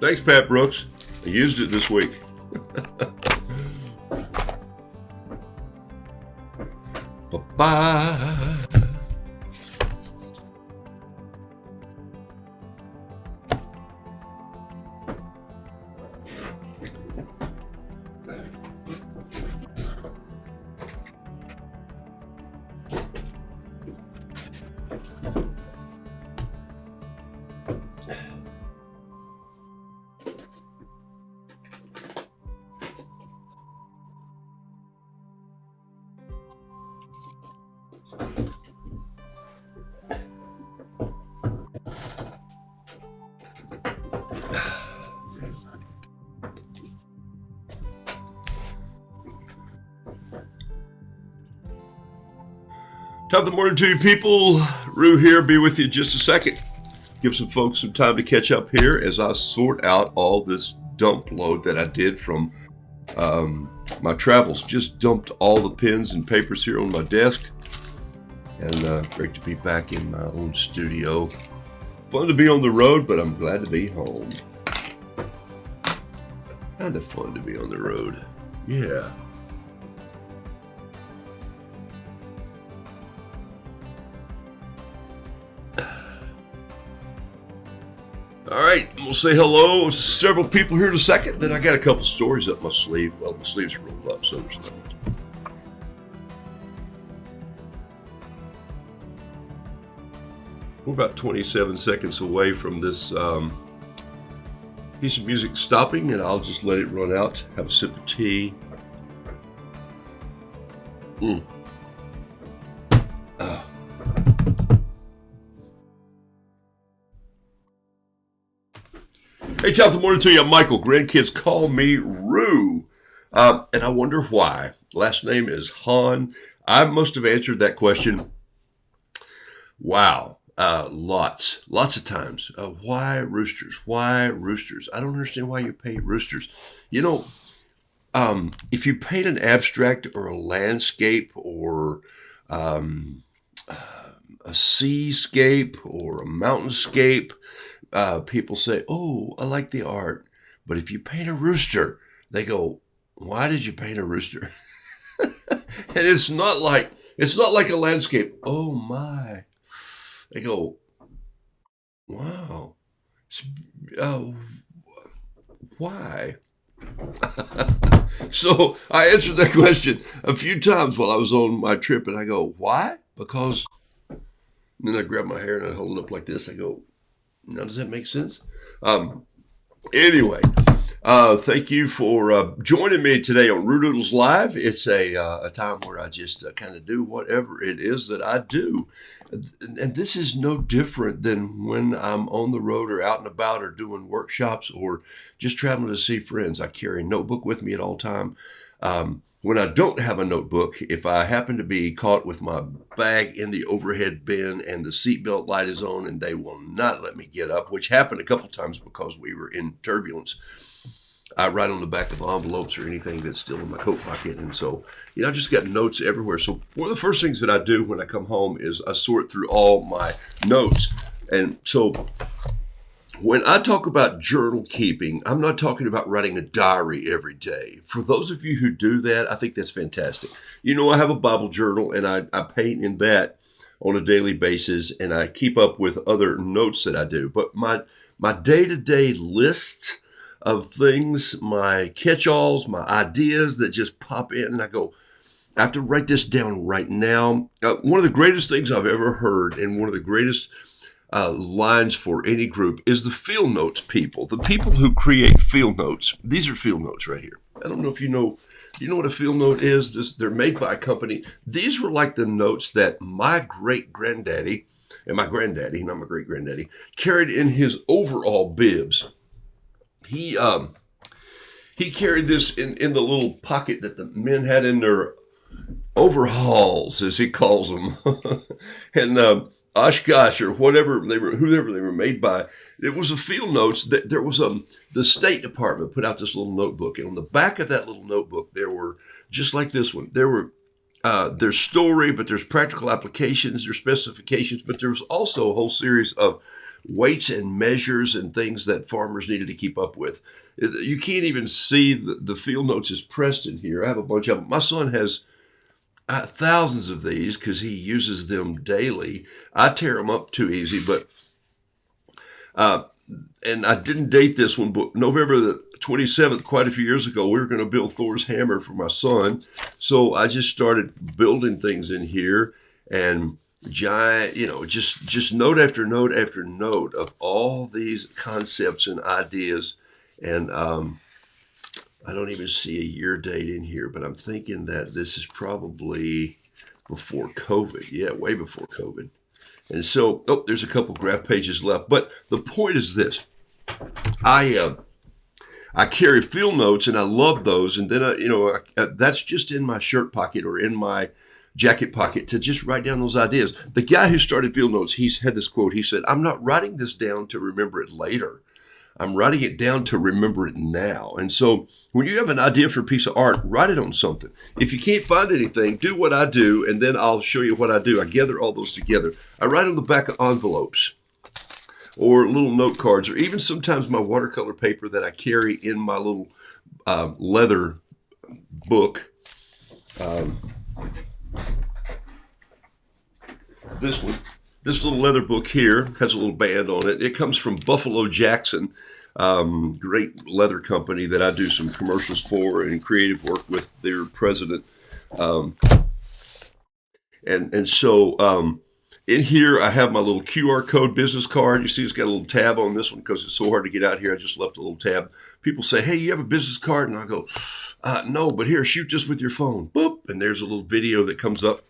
Thanks, Pat Brooks. I used it this week. Bye-bye. Top of the morning to you people. Roo here, be with you in just a second. Give some folks some time to catch up here as I sort out all this dump load that I did from my travels. Just dumped all the pens and papers here on my desk. And great to be back in my own studio. Fun to be on the road, but I'm glad to be home. Kind of fun to be on the road. Yeah. All right, we'll say hello. Several people here in a second. Then I got a couple stories up my sleeve. Well, my sleeves are rolled up, so there's nothing. We're about 27 seconds away from this piece of music stopping, and I'll just let it run out. Have a sip of tea. Hey, top of the morning to you. I'm Michael. Grandkids call me Roo. And I wonder why. Last name is Han. I must have answered that question. Wow. Lots of times. Why roosters? Why roosters? I don't understand why you paint roosters. You know, if you paint an abstract or a landscape or a seascape or a mountainscape, people say, "Oh, I like the art." But if you paint a rooster, they go, "Why did you paint a rooster?" And it's not like a landscape. Oh my. They go, "Wow. Why?" So I answered that question a few times while I was on my trip, and I go, "Why?" Because then I grab my hair and I hold it up like this. I go, "Now, does that make sense?" Anyway, thank you for joining me today on Roodoodles Live. It's a time where I just kind of do whatever it is that I do. And this is no different than when I'm on the road or out and about or doing workshops or just traveling to see friends. I carry a notebook with me at all time. When I don't have a notebook, if I happen to be caught with my bag in the overhead bin and the seatbelt light is on and they will not let me get up, which happened a couple times because we were in turbulence, I write on the back of envelopes or anything that's still in my coat pocket. And so, I just got notes everywhere. So one of the first things that I do when I come home is I sort through all my notes. And so when I talk about journal keeping, I'm not talking about writing a diary every day. For those of you who do that, I think that's fantastic. I have a Bible journal and I paint in that on a daily basis and I keep up with other notes that I do. But my day-to-day list of things, my catch-alls, my ideas that just pop in and I go, I have to write this down right now. One of the greatest things I've ever heard and one of the greatest lines for any group is the field notes people. The people who create field notes. These are field notes right here. I don't know if you know. Do you know what a field note is? They're made by a company. These were like the notes that my great-granddaddy, and my granddaddy, not my great-granddaddy, carried in his overall bibs. He carried this in the little pocket that the men had in their overalls, as he calls them. And Oshkosh or whoever they were made by, it was a field notes that there was the State Department put out this little notebook, and on the back of that little notebook there were, just like this one, there were there's story, but there's practical applications, there's specifications, but there's also a whole series of weights and measures and things that farmers needed to keep up with. You can't even see the field notes is pressed in here. I have a bunch of them. My son has thousands of these because he uses them daily. I tear them up too easy, but and I didn't date this one, but November the 27th, quite a few years ago, we were going to build Thor's hammer for my son. So I just started building things in here, and giant, just note after note after note of all these concepts and ideas. And I don't even see a year date in here, but I'm thinking that this is probably before COVID. Yeah, way before COVID. And so, there's a couple graph pages left. But the point is this. I carry field notes, and I love those. And then, that's just in my shirt pocket or in my jacket pocket to just write down those ideas. The guy who started field notes, he's had this quote. He said, "I'm not writing this down to remember it later. I'm writing it down to remember it now." And so when you have an idea for a piece of art, write it on something. If you can't find anything, do what I do, and then I'll show you what I do. I gather all those together. I write on the back of envelopes or little note cards, or even sometimes my watercolor paper that I carry in my little leather book. This little leather book here has a little band on it. It comes from Buffalo Jackson, great leather company that I do some commercials for and creative work with their president. And so in here, I have my little QR code business card. You see it's got a little tab on this one because it's so hard to get out here. I just left a little tab. People say, "Hey, you have a business card?" And I go, "No, but here, shoot this with your phone." Boop. And there's a little video that comes up.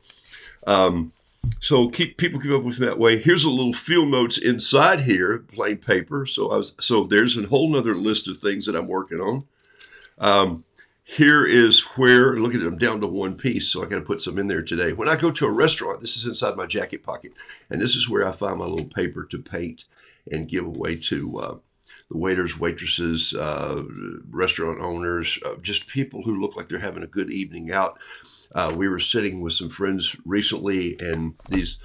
So people keep up with me that way. Here's a little field notes inside here, plain paper. So there's a whole nother list of things that I'm working on. Here is where, look at it, I'm down to one piece, so I got to put some in there today. When I go to a restaurant, this is inside my jacket pocket, and this is where I find my little paper to paint and give away to the waiters, waitresses, restaurant owners, just people who look like they're having a good evening out. We were sitting with some friends recently, and these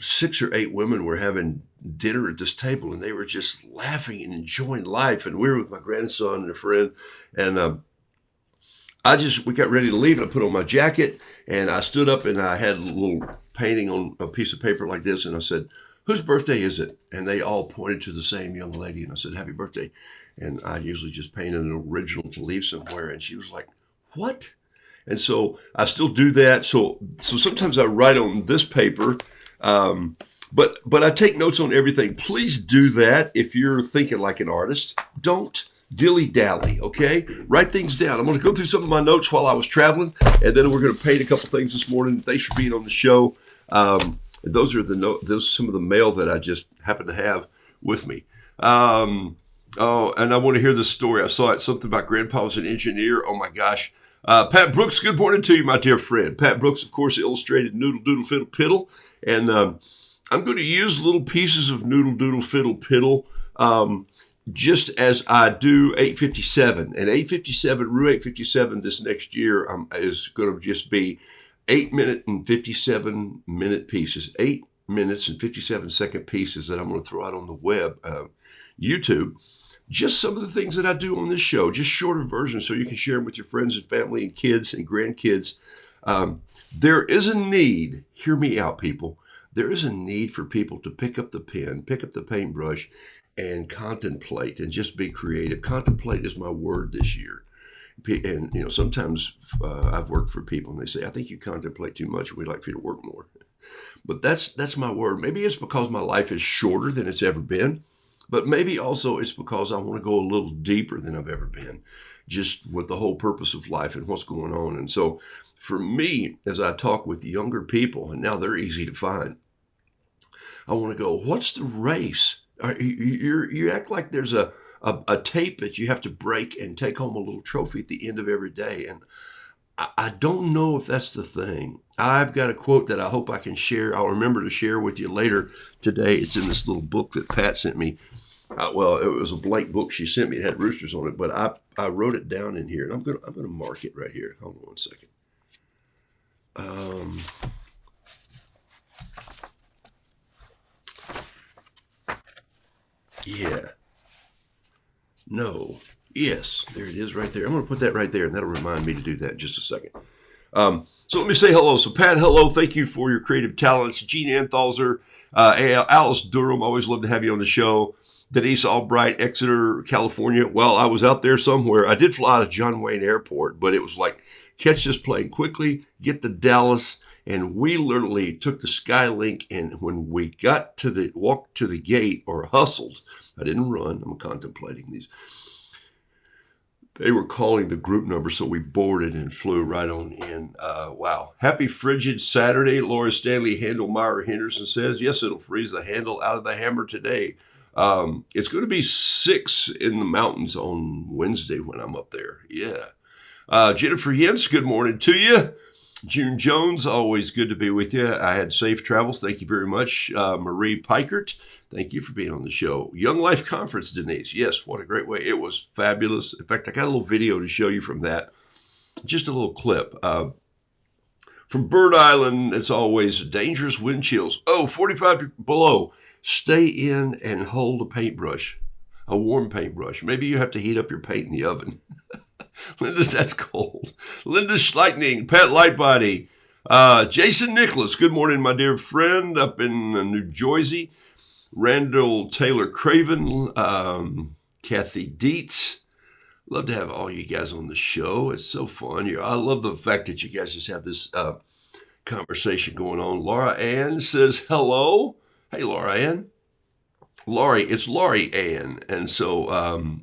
6 or 8 women were having dinner at this table, and they were just laughing and enjoying life. And we were with my grandson and a friend, and we got ready to leave, and I put on my jacket, and I stood up, and I had a little painting on a piece of paper like this, and I said, "Whose birthday is it?" And they all pointed to the same young lady, and I said, "Happy birthday." And I usually just painted an original to leave somewhere, and she was like, "What?" And so I still do that. So sometimes I write on this paper, but I take notes on everything. Please do that if you're thinking like an artist. Don't dilly-dally, okay? Write things down. I'm going to go through some of my notes while I was traveling, and then we're going to paint a couple things this morning. Thanks for being on the show. Those are some of the mail that I just happen to have with me. And I want to hear this story. I saw it, something about Grandpa was an engineer. Oh my gosh. Pat Brooks, good morning to you, my dear friend. Pat Brooks, of course, illustrated Noodle Doodle Fiddle Piddle. And I'm going to use little pieces of Noodle Doodle Fiddle Piddle just as I do 857. And 857, Rue 857 this next year is going to just be 8-minute and 57-minute pieces, 8 minutes and 57-second pieces that I'm going to throw out on the web, YouTube. Just some of the things that I do on this show, just shorter versions so you can share them with your friends and family and kids and grandkids. There is a need, hear me out, people. There is a need for people to pick up the pen, pick up the paintbrush, and contemplate and just be creative. Contemplate is my word this year. And, sometimes I've worked for people and they say, "I think you contemplate too much. We'd like for you to work more." But that's my word. Maybe it's because my life is shorter than it's ever been. But maybe also it's because I want to go a little deeper than I've ever been, just with the whole purpose of life and what's going on. And so for me, as I talk with younger people, and now they're easy to find, I want to go, what's the race? You act like there's a tape that you have to break and take home a little trophy at the end of every day. And I don't know if that's the thing. I've got a quote that I hope I can share. I'll remember to share with you later today. It's in this little book that Pat sent me. It was a blank book she sent me. It had roosters on it, but I wrote it down in here, and I'm gonna mark it right here. Hold on one second. Yeah. No. Yes. There it is right there. I'm going to put that right there, and that'll remind me to do that in just a second. So let me say hello. So Pat, hello. Thank you for your creative talents. Gene Anthalzer, Alice Durham, always love to have you on the show. Denise Albright, Exeter, California. Well, I was out there somewhere. I did fly to John Wayne Airport, but it was like, catch this plane quickly, get to Dallas, and we literally took the Skylink, and when we got to walked to the gate, or hustled, I didn't run, I'm contemplating these, they were calling the group number, so we boarded and flew right on in. Wow. Happy frigid Saturday. Laura Stanley Handelmeyer Henderson says, yes, it'll freeze the handle out of the hammer today. It's going to be 6 in the mountains on Wednesday when I'm up there. Yeah. Jennifer Yentz, good morning to you. June Jones, always good to be with you. I had safe travels. Thank you very much. Marie Pikert, thank you for being on the show. Young Life Conference, Denise. Yes, what a great way. It was fabulous. In fact, I got a little video to show you from that. Just a little clip. From Bird Island, it's always dangerous wind chills. 45 below. Stay in and hold a paintbrush, a warm paintbrush. Maybe you have to heat up your paint in the oven. Linda, that's cold. Linda Schleichning, Pat Lightbody, Jason Nicholas. Good morning, my dear friend up in New Jersey. Randall Taylor Craven, Kathy Dietz. Love to have all you guys on the show. It's so fun. I love the fact that you guys just have this conversation going on. Laura Ann says hello. Hey, Laura Ann. Laurie, it's Laurie Ann. And so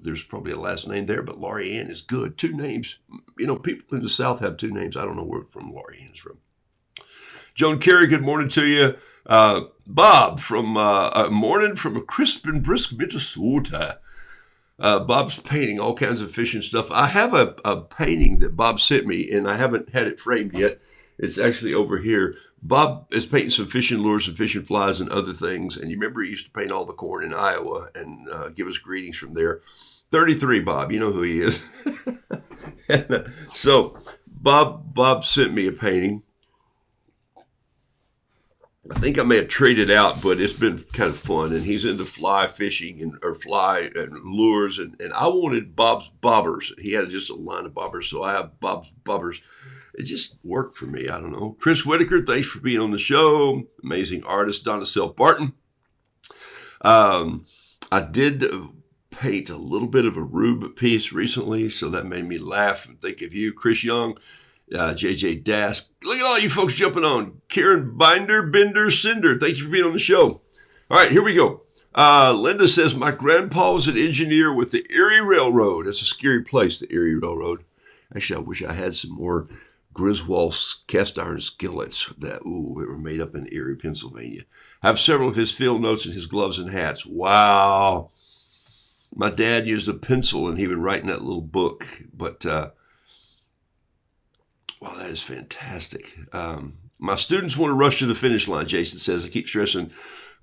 there's probably a last name there, but Laurie Ann is good. 2 names. You know, people in the South have 2 names. I don't know where from Laurie Ann is from. Joan Carey, good morning to you. Bob from morning from a crisp and brisk Minnesota. Bob's painting all kinds of fish and stuff. I have a painting that Bob sent me, and I haven't had it framed yet. It's actually over here. Bob is painting some fishing lures and fishing flies and other things. And you remember he used to paint all the corn in Iowa and give us greetings from there. 33, Bob. You know who he is. So Bob sent me a painting. I think I may have traded out, but it's been kind of fun. And he's into fly fishing or fly and lures. And I wanted Bob's bobbers. He had just a line of bobbers. So I have Bob's bobbers. It just worked for me. I don't know. Chris Whitaker, thanks for being on the show. Amazing artist, Donna Self Barton. I did paint a little bit of a Rube piece recently, so that made me laugh and think of you. Chris Young, JJ Dask. Look at all you folks jumping on. Karen Binder, Bender, Cinder. Thank you for being on the show. All right, here we go. Linda says, my grandpa was an engineer with the Erie Railroad. It's a scary place, the Erie Railroad. Actually, I wish I had some more Griswold cast iron skillets that were made up in Erie, Pennsylvania. I have several of his field notes in his gloves and hats. Wow. My dad used a pencil and he would write in that little book. But, wow, that is fantastic. My students want to rush to the finish line, Jason says. I keep stressing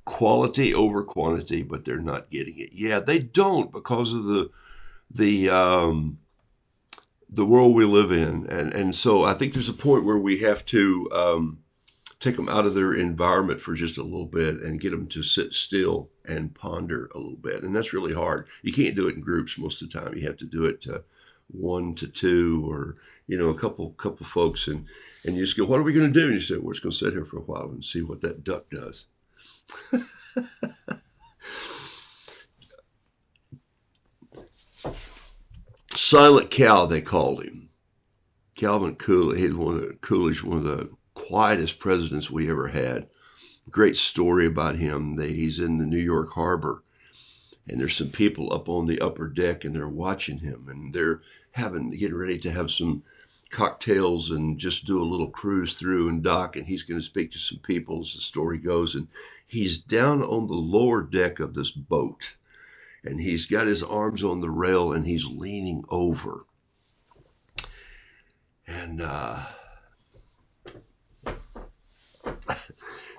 quality over quantity, but they're not getting it. Yeah, they don't because of the world we live in. And so I think there's a point where we have to take them out of their environment for just a little bit and get them to sit still and ponder a little bit. And that's really hard. You can't do it in groups most of the time. You have to do it 1 to 2 or, a couple folks. And you just go, what are we going to do? And you say, we're just going to sit here for a while and see what that duck does. Silent Cal, they called him. Calvin Coolidge. He's one of the quietest presidents we ever had. Great story about him. He's in the New York Harbor, and there's some people up on the upper deck, and they're watching him, and they're getting ready to have some cocktails and just do a little cruise through and dock, and he's going to speak to some people, as the story goes, and he's down on the lower deck of this boat. And he's got his arms on the rail and he's leaning over. And so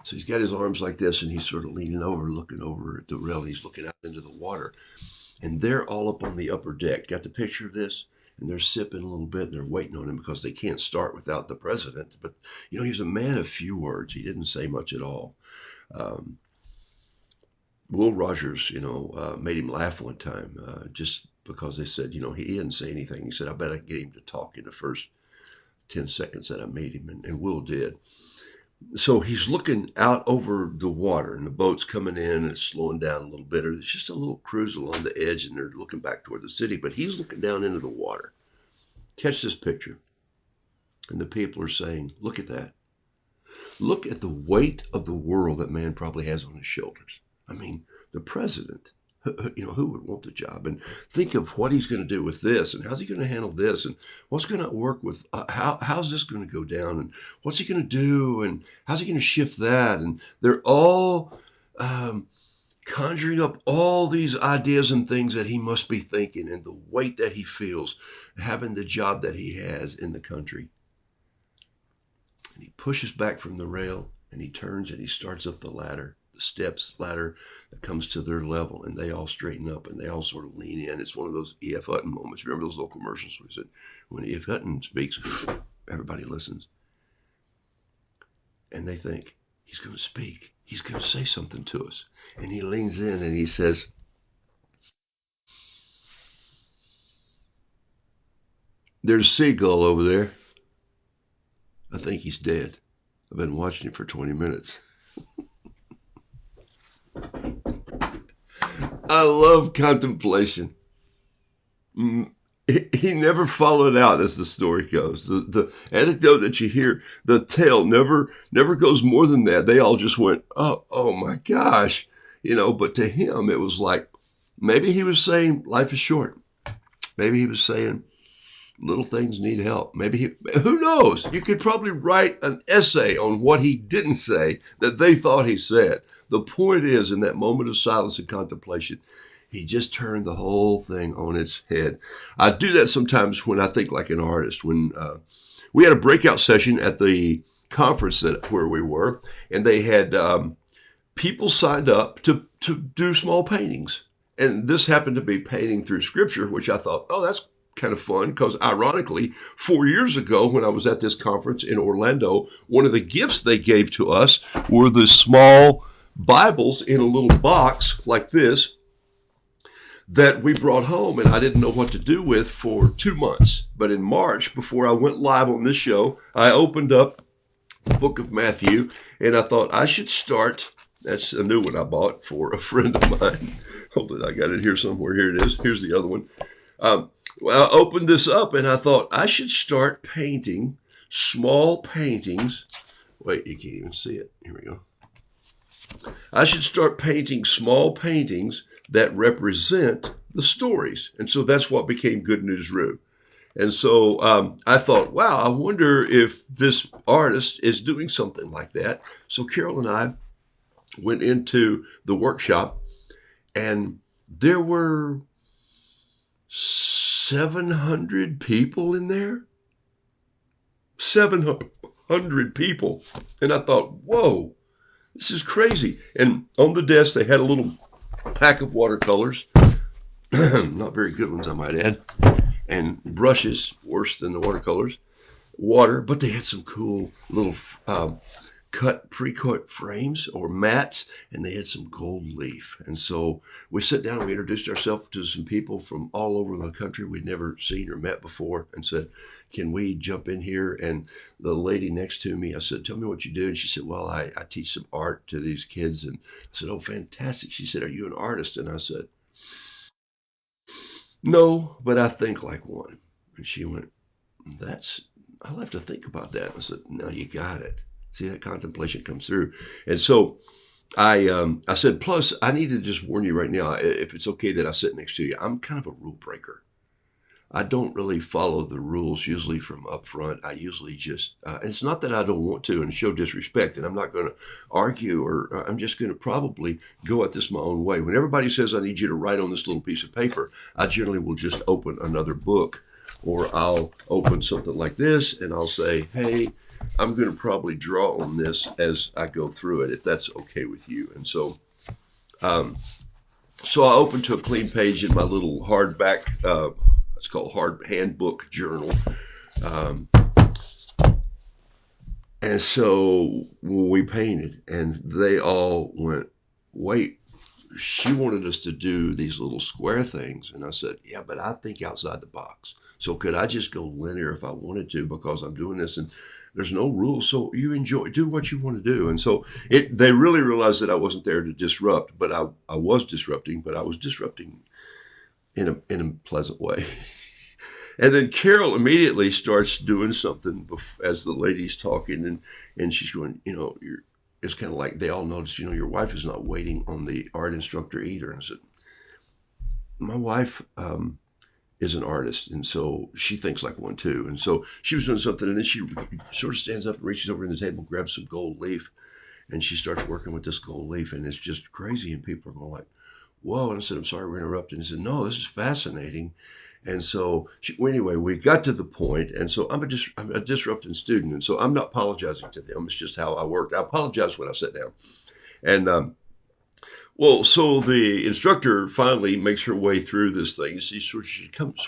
he's got his arms like this and he's sort of leaning over, looking over at the rail. And he's looking out into the water. And they're all up on the upper deck. Got the picture of this? and they're sipping a little bit, and they're waiting on him because they can't start without the president. But, he was a man of few words. He didn't say much at all. Will Rogers, made him laugh one time just because they said, he didn't say anything. He said, I bet I can get him to talk in the first 10 seconds that I made him. And Will did. So he's looking out over the water, and the boat's coming in and it's slowing down a little bit. It's just a little cruise along the edge, and they're looking back toward the city. But he's looking down into the water. Catch this picture. And the people are saying, look at that. Look at the weight of the world that man probably has on his shoulders. I mean, the president, who would want the job? And think of what he's going to do with this, and how's he going to handle this, and what's going to work with, how's this going to go down, and what's he going to do, and how's he going to shift that? And they're all conjuring up all these ideas and things that he must be thinking, and the weight that he feels having the job that he has in the country. And he pushes back from the rail, and he turns and he starts up the ladder. The steps ladder that comes to their level, and they all straighten up and they all sort of lean in. It's one of those E.F. Hutton moments. Remember those little commercials where he said, when E.F. Hutton speaks, everybody listens. And they think, he's going to speak. He's going to say something to us. And he leans in and he says, there's a seagull over there. I think he's dead. I've been watching him for 20 minutes. I love contemplation. He never followed out, as the story goes. The anecdote that you hear, the tale never goes more than that. They all just went, oh my gosh, But to him, it was like maybe he was saying life is short. Maybe he was saying little things need help. Who knows? You could probably write an essay on what he didn't say that they thought he said. The point is, in that moment of silence and contemplation, he just turned the whole thing on its head. I do that sometimes when I think like an artist. When we had a breakout session at the conference where we were, and they had people signed up to do small paintings. And this happened to be painting through scripture, which I thought, that's kind of fun, because ironically, 4 years ago when I was at this conference in Orlando, one of the gifts they gave to us were the small Bibles in a little box like this that we brought home, and I didn't know what to do with for 2 months. But in March, before I went live on this show, I opened up the book of Matthew, and I thought I should start. That's a new one I bought for a friend of mine. Hold it, I got it here somewhere. Here it is. Here's the other one. Well, I opened this up and I thought I should start painting small paintings. Wait, you can't even see it. Here we go. I should start painting small paintings that represent the stories. And so that's what became Good News Roo. And so I thought, wow, I wonder if this artist is doing something like that. So Carol and I went into the workshop, and there were 700 people in there. 700 people. And I thought, whoa, this is crazy. And on the desk, they had a little pack of watercolors. Not very good ones, I might add. And brushes, worse than the watercolors. Water, but they had some cool little pre-cut frames or mats, and they had some gold leaf. And so we sat down and we introduced ourselves to some people from all over the country we'd never seen or met before, and said, can we jump in here? And the lady next to me, I said, tell me what you do. And she said, well, I teach some art to these kids. And I said, oh, fantastic. She said, are you an artist? And I said, no, but I think like one. And she went, I'll have to think about that. I said, no, you got it. See, that contemplation comes through. And so I said, plus, I need to just warn you right now, if it's okay that I sit next to you, I'm kind of a rule breaker. I don't really follow the rules usually from up front. I usually just, it's not that I don't want to and show disrespect, and I'm not going to argue, or I'm just going to probably go at this my own way. When everybody says I need you to write on this little piece of paper, I generally will just open another book, or I'll open something like this and I'll say, hey, I'm going to probably draw on this as I go through it, if that's okay with you. And so I opened to a clean page in my little hardback it's called Handbook Journal. And so we painted, and they all went, wait, she wanted us to do these little square things. And I said, yeah, but I think outside the box. So could I just go linear if I wanted to, because I'm doing this and there's no rules. So you enjoy, do what you want to do. And so they really realized that I wasn't there to disrupt, but I was disrupting, but I was disrupting in a pleasant way. And then Carol immediately starts doing something as the lady's talking, and she's going, it's kind of like they all notice, your wife is not waiting on the art instructor either. And I said, my wife is an artist, and so she thinks like one too. And so she was doing something, and then she sort of stands up and reaches over in the table, grabs some gold leaf, and she starts working with this gold leaf, and it's just crazy. And people are going like, whoa. And I said, I'm sorry we're interrupting. And he said, no, this is fascinating. And so anyway, we got to the point, and so I'm a disrupting student, and so I'm not apologizing to them. It's just how I worked. I apologize when I sat down. And so the instructor finally makes her way through this thing. She sort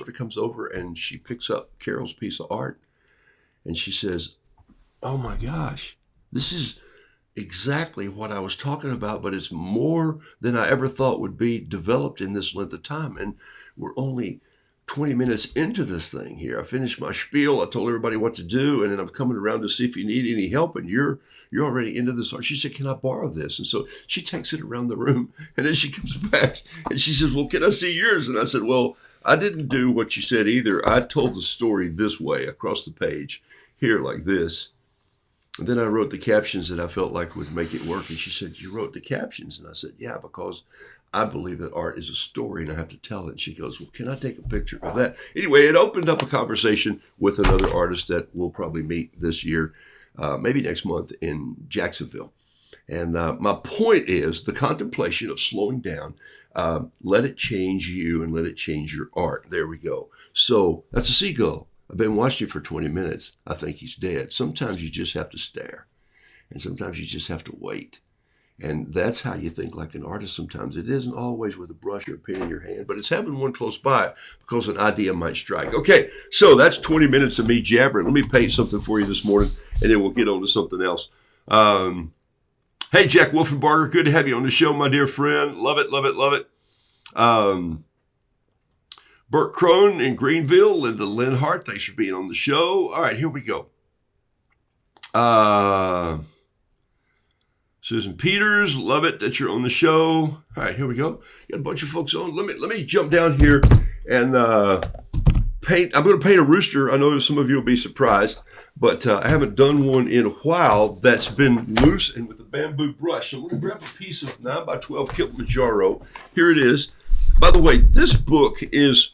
of comes over, and she picks up Carol's piece of art, and she says, oh my gosh, this is exactly what I was talking about, but it's more than I ever thought would be developed in this length of time. And we're only 20 minutes into this thing here. I finished my spiel. I told everybody what to do, and then I'm coming around to see if you need any help, and you're already into this art. She said, can I borrow this? And so she takes it around the room, and then she comes back and she says, well, can I see yours? And I said, well, I didn't do what you said either. I told the story this way across the page here like this. And then I wrote the captions that I felt like would make it work. And she said, you wrote the captions? And I said, yeah, because I believe that art is a story and I have to tell it. And she goes, well, can I take a picture of that? Anyway, it opened up a conversation with another artist that we'll probably meet this year, maybe next month in Jacksonville. And my point is the contemplation of slowing down, let it change you and let it change your art. There we go. So that's a seagull. I've been watching him for 20 minutes. I think he's dead. Sometimes you just have to stare, and sometimes you just have to wait. And that's how you think like an artist sometimes. It isn't always with a brush or a pen in your hand, but it's having one close by because an idea might strike. Okay, so that's 20 minutes of me jabbering. Let me paint something for you this morning, and then we'll get on to something else. Hey, Jack Wolfenbarger, good to have you on the show, my dear friend. Love it, love it, love it. Bert Crone in Greenville, Linda Linhart, thanks for being on the show. All right, here we go. Susan Peters, love it that you're on the show. All right, here we go. Got a bunch of folks on. Let me jump down here and paint. I'm going to paint a rooster. I know some of you will be surprised, but I haven't done one in a while that's been loose and with a bamboo brush. So I'm going to grab a piece of 9x12 Kilimanjaro. Here it is. By the way, this book is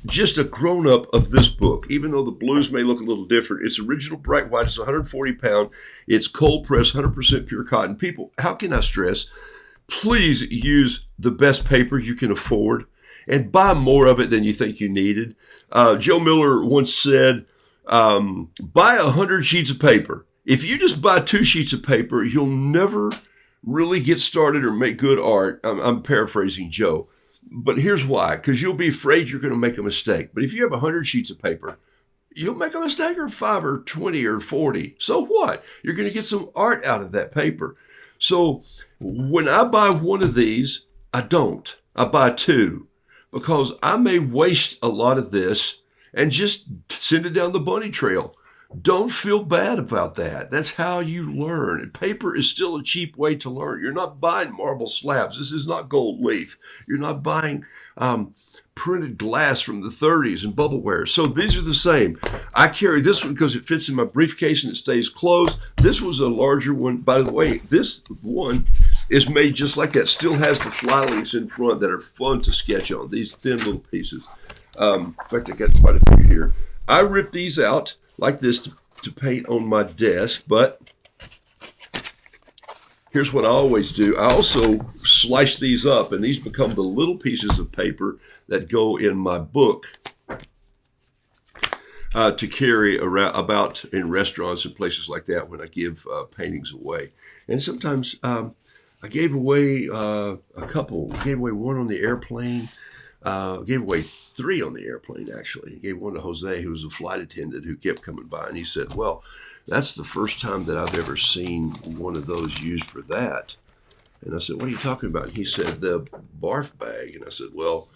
just a grown-up of this book, even though the blues may look a little different. It's original bright white. It's 140 pound. It's cold pressed, 100% pure cotton. People, how can I stress? Please use the best paper you can afford and buy more of it than you think you needed. Joe Miller once said, buy 100 sheets of paper. If you just buy 2 sheets of paper, you'll never really get started or make good art. I'm paraphrasing Joe. But here's why, because you'll be afraid you're going to make a mistake. But if you have 100 sheets of paper, you'll make a mistake or 5 or 20 or 40. So what? You're going to get some art out of that paper. So when I buy one of these, I don't. I buy 2 because I may waste a lot of this and just send it down the bunny trail. Don't feel bad about that. That's how you learn. And paper is still a cheap way to learn. You're not buying marble slabs. This is not gold leaf. You're not buying printed glass from the 30s and bubbleware. So these are the same. I carry this one because it fits in my briefcase and it stays closed. This was a larger one. By the way, this one is made just like that. Still has the fly leaves in front that are fun to sketch on. These thin little pieces. In fact, I got quite a few here. I ripped these out like this to paint on my desk, but here's what I always do. I also slice these up, and these become the little pieces of paper that go in my book to carry around about in restaurants and places like that when I give paintings away. And sometimes I gave away a couple. I gave away one on the airplane. Gave away 3 on the airplane, actually. He gave one to Jose, who was a flight attendant who kept coming by. And he said, well, that's the first time that I've ever seen one of those used for that. And I said, what are you talking about? And he said, the barf bag. And I said, well,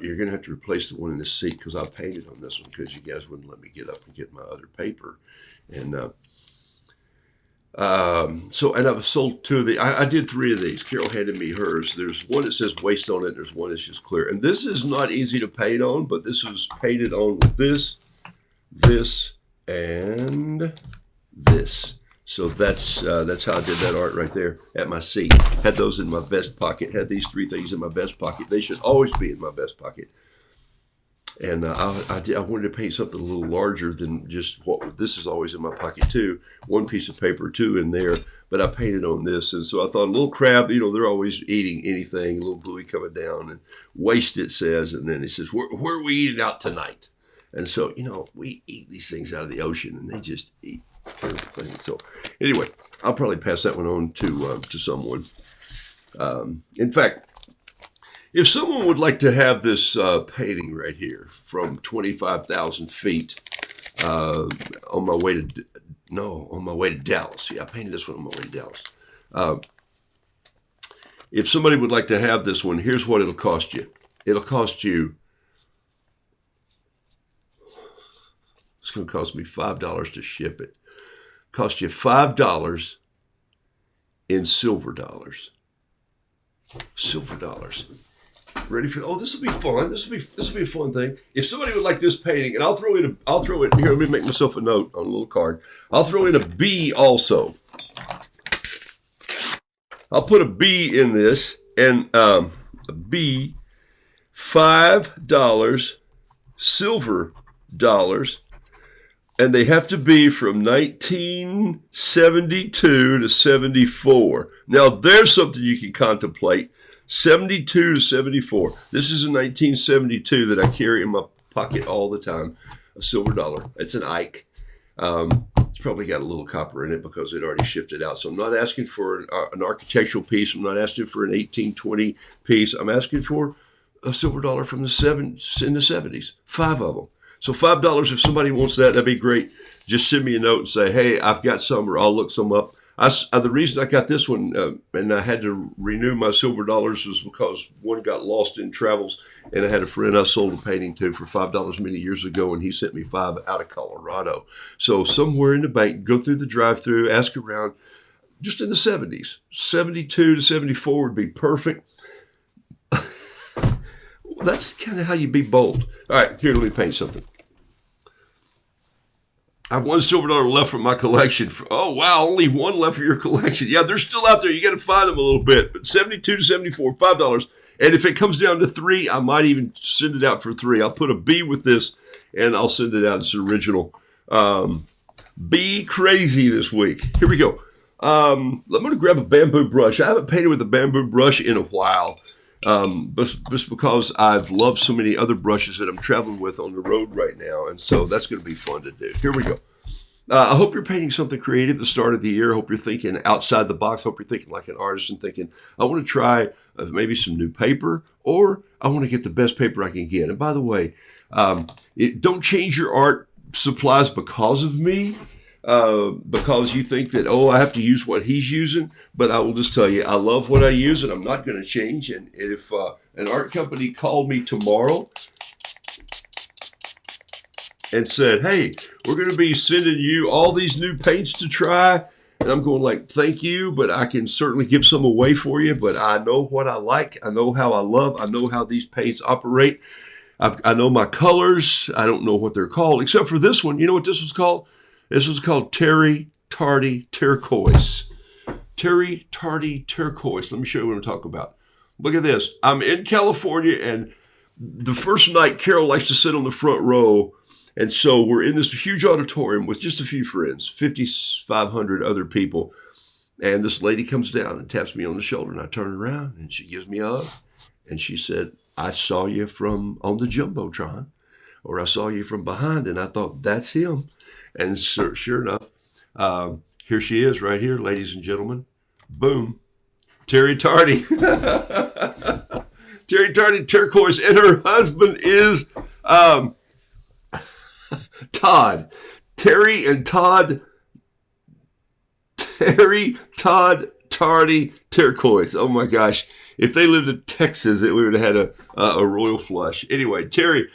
you're going to have to replace the one in the seat because I painted on this one because you guys wouldn't let me get up and get my other paper. And and I've sold 2 of the, I did 3 of these. Carol handed me hers. There's one that says waste on it. There's one that's just clear. And this is not easy to paint on, but this was painted on with this, and this. So that's how I did that art right there at my seat. Had those in my vest pocket. Had these 3 things in my vest pocket. They should always be in my vest pocket. And I wanted to paint something a little larger than just what this is always in my pocket too. 1 piece of paper, 2 in there, but I painted on this. And so I thought a little crab, they're always eating anything, a little buoy coming down, and waste it says. And then it says, where are we eating out tonight? And so, we eat these things out of the ocean and they just eat everything. So anyway, I'll probably pass that one on to someone. In fact, if someone would like to have this painting right here from 25,000 feet on my way to Dallas. Yeah, I painted this one on my way to Dallas. If somebody would like to have this one, here's what it'll cost you. It'll cost you, it's going to cost me $5 to ship it. Cost you $5 in silver dollars. Silver dollars. Ready for? Oh, this will be fun. This will be a fun thing. If somebody would like this painting, and I'll throw it here. Let me make myself a note on a little card. I'll throw in a B also. I'll put a B in this, and a B, $5 silver dollars, and they have to be from 1972 to 74. Now there's something you can contemplate. 72 to 74. This is a 1972 that I carry in my pocket all the time. A silver dollar. It's an Ike. It's probably got a little copper in it because it already shifted out. So I'm not asking for an architectural piece. I'm not asking for an 1820 piece. I'm asking for a silver dollar from in the 70s. 5 of them. So $5. If somebody wants that, that'd be great. Just send me a note and say, hey, I've got some, or I'll look some up. The reason I got this one and I had to renew my silver dollars was because one got lost in travels, and I had a friend I sold a painting to for $5 many years ago, and he sent me 5 out of Colorado. So somewhere in the bank, go through the drive-through, ask around, just in the 70s. 72 to 74 would be perfect. That's kind of how you be bold. All right, here, let me paint something. I have 1 silver dollar left from my collection. Oh, wow, only 1 left for your collection. Yeah, they're still out there. You got to find them a little bit. But 72 to 74, $5. And if it comes down to 3, I might even send it out for 3. I'll put a B with this, and I'll send it out as original. Be crazy this week. Here we go. I'm going to grab a bamboo brush. I haven't painted with a bamboo brush in a while. Just because I've loved so many other brushes that I'm traveling with on the road right now. And so that's going to be fun to do. Here we go. I hope you're painting something creative at the start of the year. I hope you're thinking outside the box. I hope you're thinking like an artist and thinking, I want to try maybe some new paper, or I want to get the best paper I can get. And by the way, don't change your art supplies because of me. Because you think that, I have to use what he's using. But I will just tell you, I love what I use, and I'm not going to change. And if an art company called me tomorrow and said, hey, we're going to be sending you all these new paints to try, and I'm going like, thank you, but I can certainly give some away for you. But I know what I like. I know how I love. I know how these paints operate. I know my colors. I don't know what they're called, except for this one. You know what this was called? This was called Terry Tardy Turquoise. Terry Tardy Turquoise. Let me show you what I'm talking about. Look at this. I'm in California, and the first night, Carol likes to sit on the front row. And so we're in this huge auditorium with just a few friends, 5,500 other people. And this lady comes down and taps me on the shoulder, and I turn around, and she gives me a hug. And she said, I saw you from on the Jumbotron, or I saw you from behind, and I thought, that's him. And sure enough, here she is right here, ladies and gentlemen. Boom. Terry Tardy. Terry Tardy Turquoise, and her husband is Todd. Terry Todd Tardy Turquoise. Oh my gosh. If they lived in Texas, we would have had a royal flush. Anyway, Terry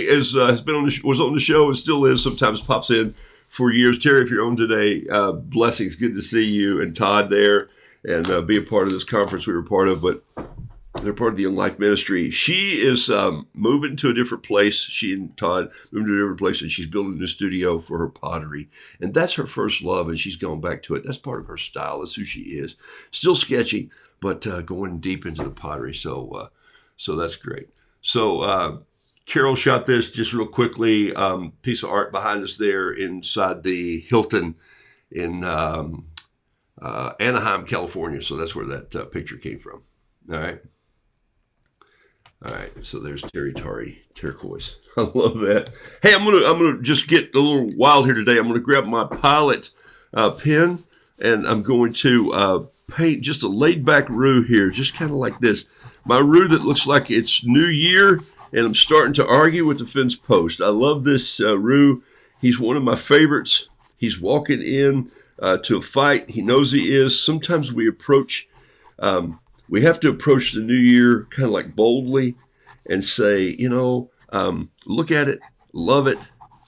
has been was on the show and still is. Sometimes pops in for years. Terry, if you're on today, blessings. Good to see you and Todd there and be a part of this conference we were part of. But they're part of the Young Life Ministry. She is moving to a different place. She and Todd moving to a different place, and she's building a studio for her pottery. And that's her first love, and she's going back to it. That's part of her style. That's who she is. Still sketchy, but going deep into the pottery. So that's great. So Carol shot this just real quickly. Piece of art behind us there inside the Hilton in Anaheim, California. So that's where that picture came from. All right. All right, so there's Terry Tardy Turquoise. I love that. Hey, I'm gonna just get a little wild here today. I'm gonna grab my Pilot pen, and I'm going to paint just a laid back roux here, just kind of like this. My roux that looks like it's New Year, and I'm starting to argue with the fence post. I love this roux. He's one of my favorites. He's walking in to a fight. He knows he is. Sometimes we approach. We have to approach the new year kind of like boldly and say, look at it, love it,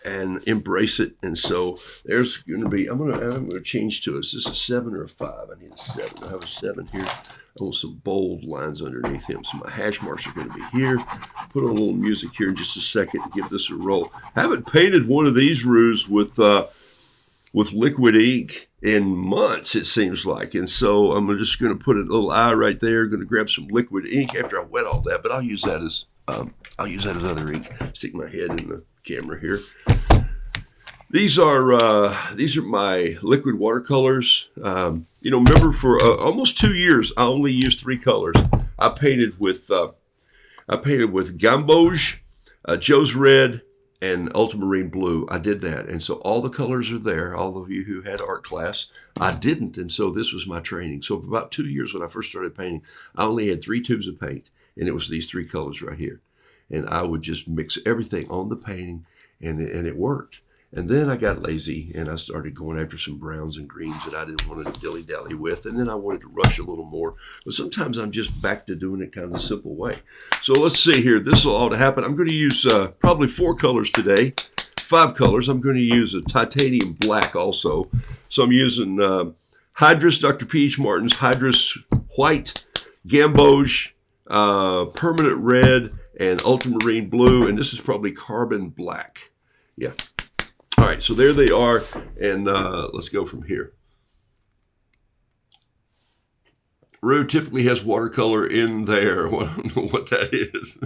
and embrace it. And so there's going to be, I'm going to change to is this a 7 or a 5? I need a 7. I have a 7 here. I want some bold lines underneath him. So my hash marks are going to be here. Put on a little music here in just a second and give this a roll. I haven't painted one of these roux with liquid ink in months, it seems like. And so I'm just going to put a little eye right there. Going to grab some liquid ink after I wet all that, but I'll use that as other ink. Stick my head in the camera here. These are my liquid watercolors. Remember for almost 2 years, I only used 3 colors. I painted with Gamboge, Joe's Red, and ultramarine blue. I did that. And so all the colors are there. All of you who had art class, I didn't. And so this was my training. So for about 2 years when I first started painting, I only had 3 tubes of paint, and it was these 3 colors right here. And I would just mix everything on the painting, and it worked. And then I got lazy, and I started going after some browns and greens that I didn't want to dilly-dally with. And then I wanted to rush a little more. But sometimes I'm just back to doing it kind of the simple way. So let's see here. This will all to happen. I'm going to use probably 4 colors today, 5 colors. I'm going to use a titanium black also. So I'm using Hydrus, Dr. P.H. Martin's Hydrus White, Gamboge, Permanent Red, and Ultramarine Blue. And this is probably Carbon Black. Yeah. All right, so there they are, and let's go from here. Roux typically has watercolor in there. I don't know what that is.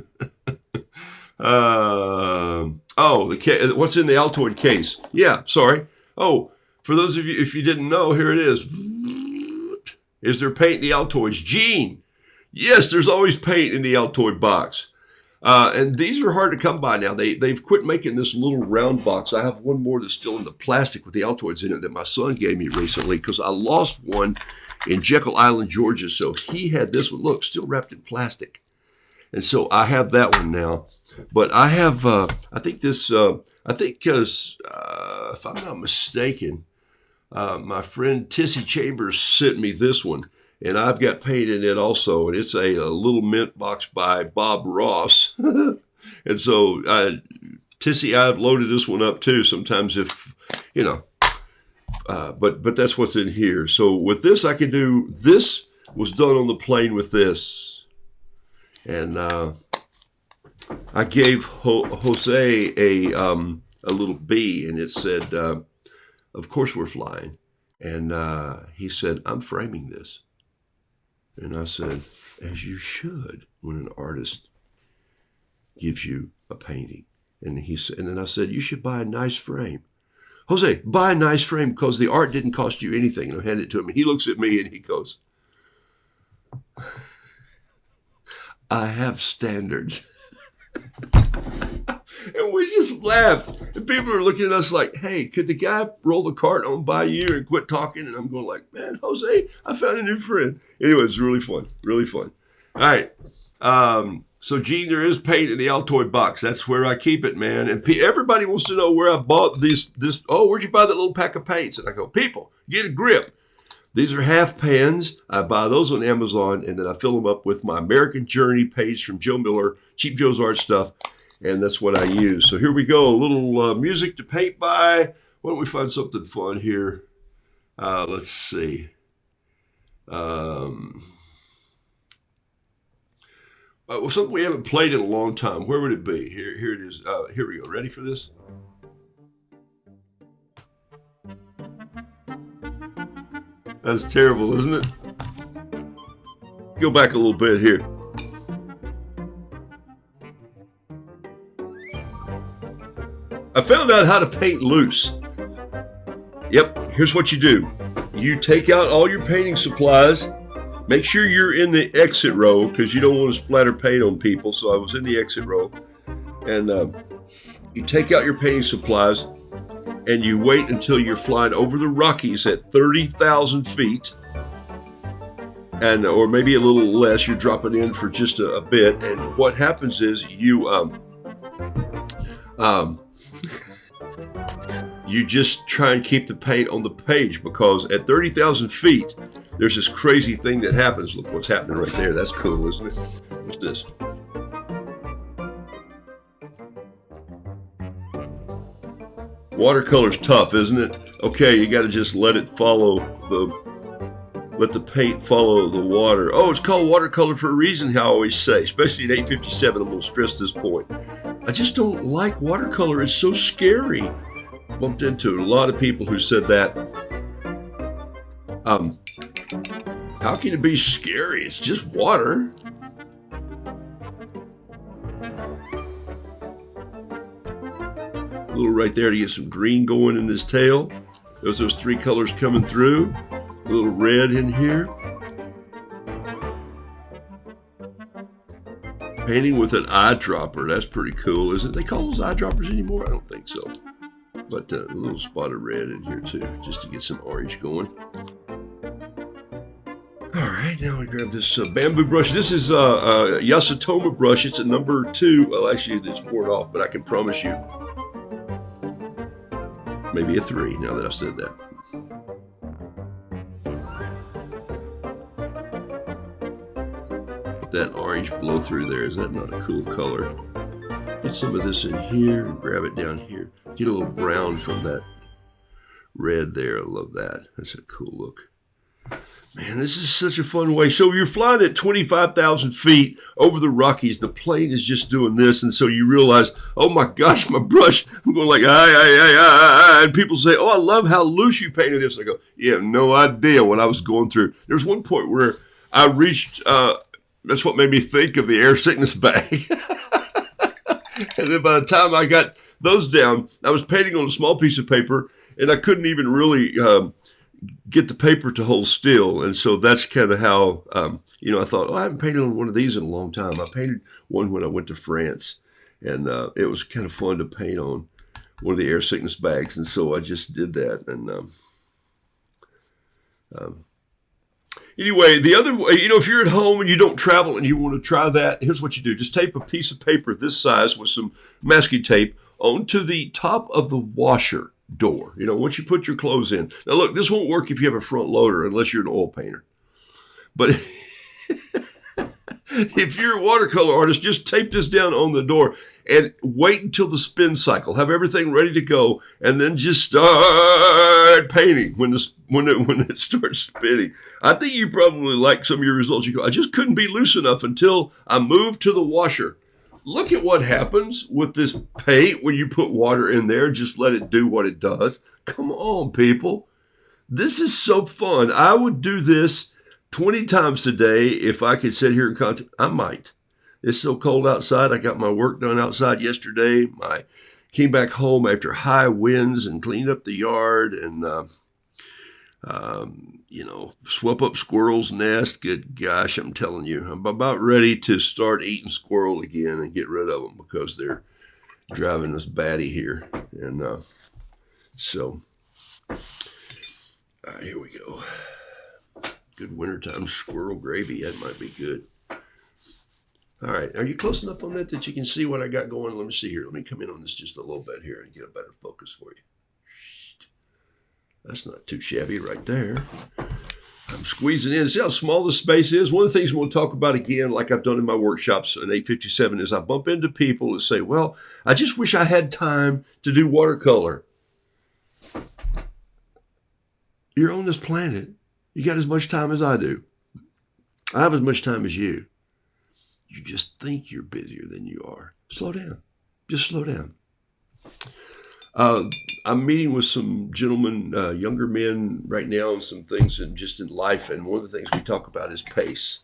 What's in the Altoid case? Yeah, sorry. Oh, for those of you, if you didn't know, here it is. Is there paint in the Altoids? Gene, yes, there's always paint in the Altoid box. And these are hard to come by now. They've quit making this little round box. I have one more that's still in the plastic with the Altoids in it that my son gave me recently because I lost one in Jekyll Island, Georgia. So he had this one, look, still wrapped in plastic. And so I have that one now. But I have, because if I'm not mistaken, my friend Tissy Chambers sent me this one. And I've got paint in it also, and it's a little mint box by Bob Ross. And so, Tissy, I've loaded this one up too. Sometimes if, but that's what's in here. So with this, I can do, this was done on the plane with this. And I gave Jose a little bee, and it said, of course we're flying. And he said, I'm framing this. And I said, as you should when an artist gives you a painting. And he said, and then I said, you should buy a nice frame. Jose, buy a nice frame because the art didn't cost you anything. And I handed it to him. And he looks at me and he goes, I have standards. And we just laughed. And people are looking at us like, hey, could the guy roll the cart on by you and quit talking? And I'm going like, man, Jose, I found a new friend. Anyway, it's really fun. Really fun. All right. So, Gene, there is paint in the Altoid box. That's where I keep it, man. And everybody wants to know where I bought this. Oh, where'd you buy that little pack of paints? And I go, people, get a grip. These are half pans. I buy those on Amazon, and then I fill them up with my American Journey paints from Joe Miller, Cheap Joe's Art Stuff, and that's what I use. So here we go, a little music to paint by. Why don't we find something fun here? Let's see. Well, something we haven't played in a long time. Where would it be? Here it is. Here we go. Ready for this? That's terrible, isn't it? Go back a little bit here. I found out how to paint loose. Yep, here's what you do. You take out all your painting supplies. Make sure you're in the exit row because you don't want to splatter paint on people. So I was in the exit row. And you take out your painting supplies and you wait until you're flying over the Rockies at 30,000 feet. And or maybe a little less. You're dropping in for just a bit. And what happens is you you just try and keep the paint on the page because at 30,000 feet, there's this crazy thing that happens. Look what's happening right there. That's cool, isn't it? What's this? Watercolor's tough, isn't it? Okay, you got to just let it let the paint follow the water. Oh, it's called watercolor for a reason, I always say, especially at 857. I'm going to stress this point. I just don't like watercolor. It's so scary. Bumped into a lot of people who said that. How can it be scary? It's just water. A little right there to get some green going in this tail. There's those three colors coming through. A little red in here. Painting with an eyedropper. That's pretty cool, isn't it? They call those eyedroppers anymore? I don't think so. But a little spot of red in here too, just to get some orange going. All right, now we grab this bamboo brush. This is a Yasutoma brush. It's a number 2. Well, actually, it's worn off, but I can promise you, maybe a 3 now that I've said that. That orange blow through there, is that not a cool color? Get some of this in here, grab it down here. Get a little brown from that red there. I love that. That's a cool look. Man, this is such a fun way. So you're flying at 25,000 feet over the Rockies. The plane is just doing this. And so you realize, oh my gosh, my brush. I'm going like, and people say, oh, I love how loose you painted this. I go, you have no idea what I was going through. There's one point where I reached, that's what made me think of the air sickness bag. And then by the time I got those down, I was painting on a small piece of paper, and I couldn't even really get the paper to hold still. And so that's kind of how, I thought, I haven't painted on one of these in a long time. I painted one when I went to France, and it was kind of fun to paint on one of the air sickness bags. And so I just did that. And anyway, the other way, if you're at home and you don't travel and you want to try that, here's what you do. Just tape a piece of paper this size with some masking tape onto the top of the washer door. Once you put your clothes in. Now look, this won't work if you have a front loader unless you're an oil painter. But if you're a watercolor artist, just tape this down on the door and wait until the spin cycle. Have everything ready to go, and then just start painting when it starts spinning. I think you probably like some of your results. You go, I just couldn't be loose enough until I moved to the washer. Look at what happens with this paint when you put water in there. Just let it do what it does. Come on, people. This is so fun. I would do this 20 times a day if I could sit here and contemplate. I might. It's so cold outside. I got my work done outside yesterday. I came back home after high winds and cleaned up the yard and, swept up squirrel's nest. Good gosh, I'm telling you, I'm about ready to start eating squirrel again and get rid of them because they're driving us batty here. And so, all right, here we go. Good wintertime squirrel gravy. That might be good. All right. Are you close enough on that you can see what I got going? Let me see here. Let me come in on this just a little bit here and get a better focus for you. That's not too shabby right there. I'm squeezing in. See how small the space is? One of the things we'll talk about again, like I've done in my workshops in 857, is I bump into people that say, well, I just wish I had time to do watercolor. You're on this planet. You got as much time as I do. I have as much time as you. You just think you're busier than you are. Slow down. Just slow down. I'm meeting with some gentlemen, younger men right now, on some things just in life. And one of the things we talk about is pace.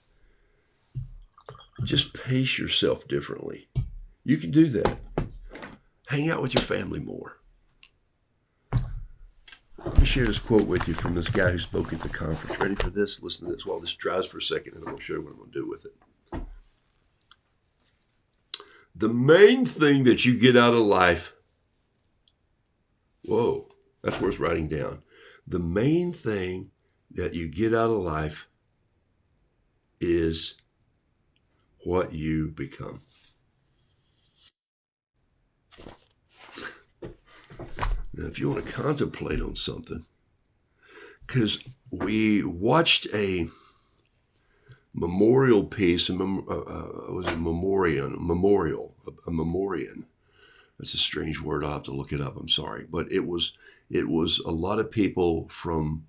Just pace yourself differently. You can do that. Hang out with your family more. Let me share this quote with you from this guy who spoke at the conference. Ready for this? Listen to this while this dries for a second, and I'm going to show you what I'm going to do with it. The main thing that you get out of life, whoa, that's worth writing down. The main thing that you get out of life is what you become. Now, if you want to contemplate on something, because we watched a memorial piece, it was a memorial. That's a strange word. I'll have to look it up. I'm sorry. But it was a lot of people from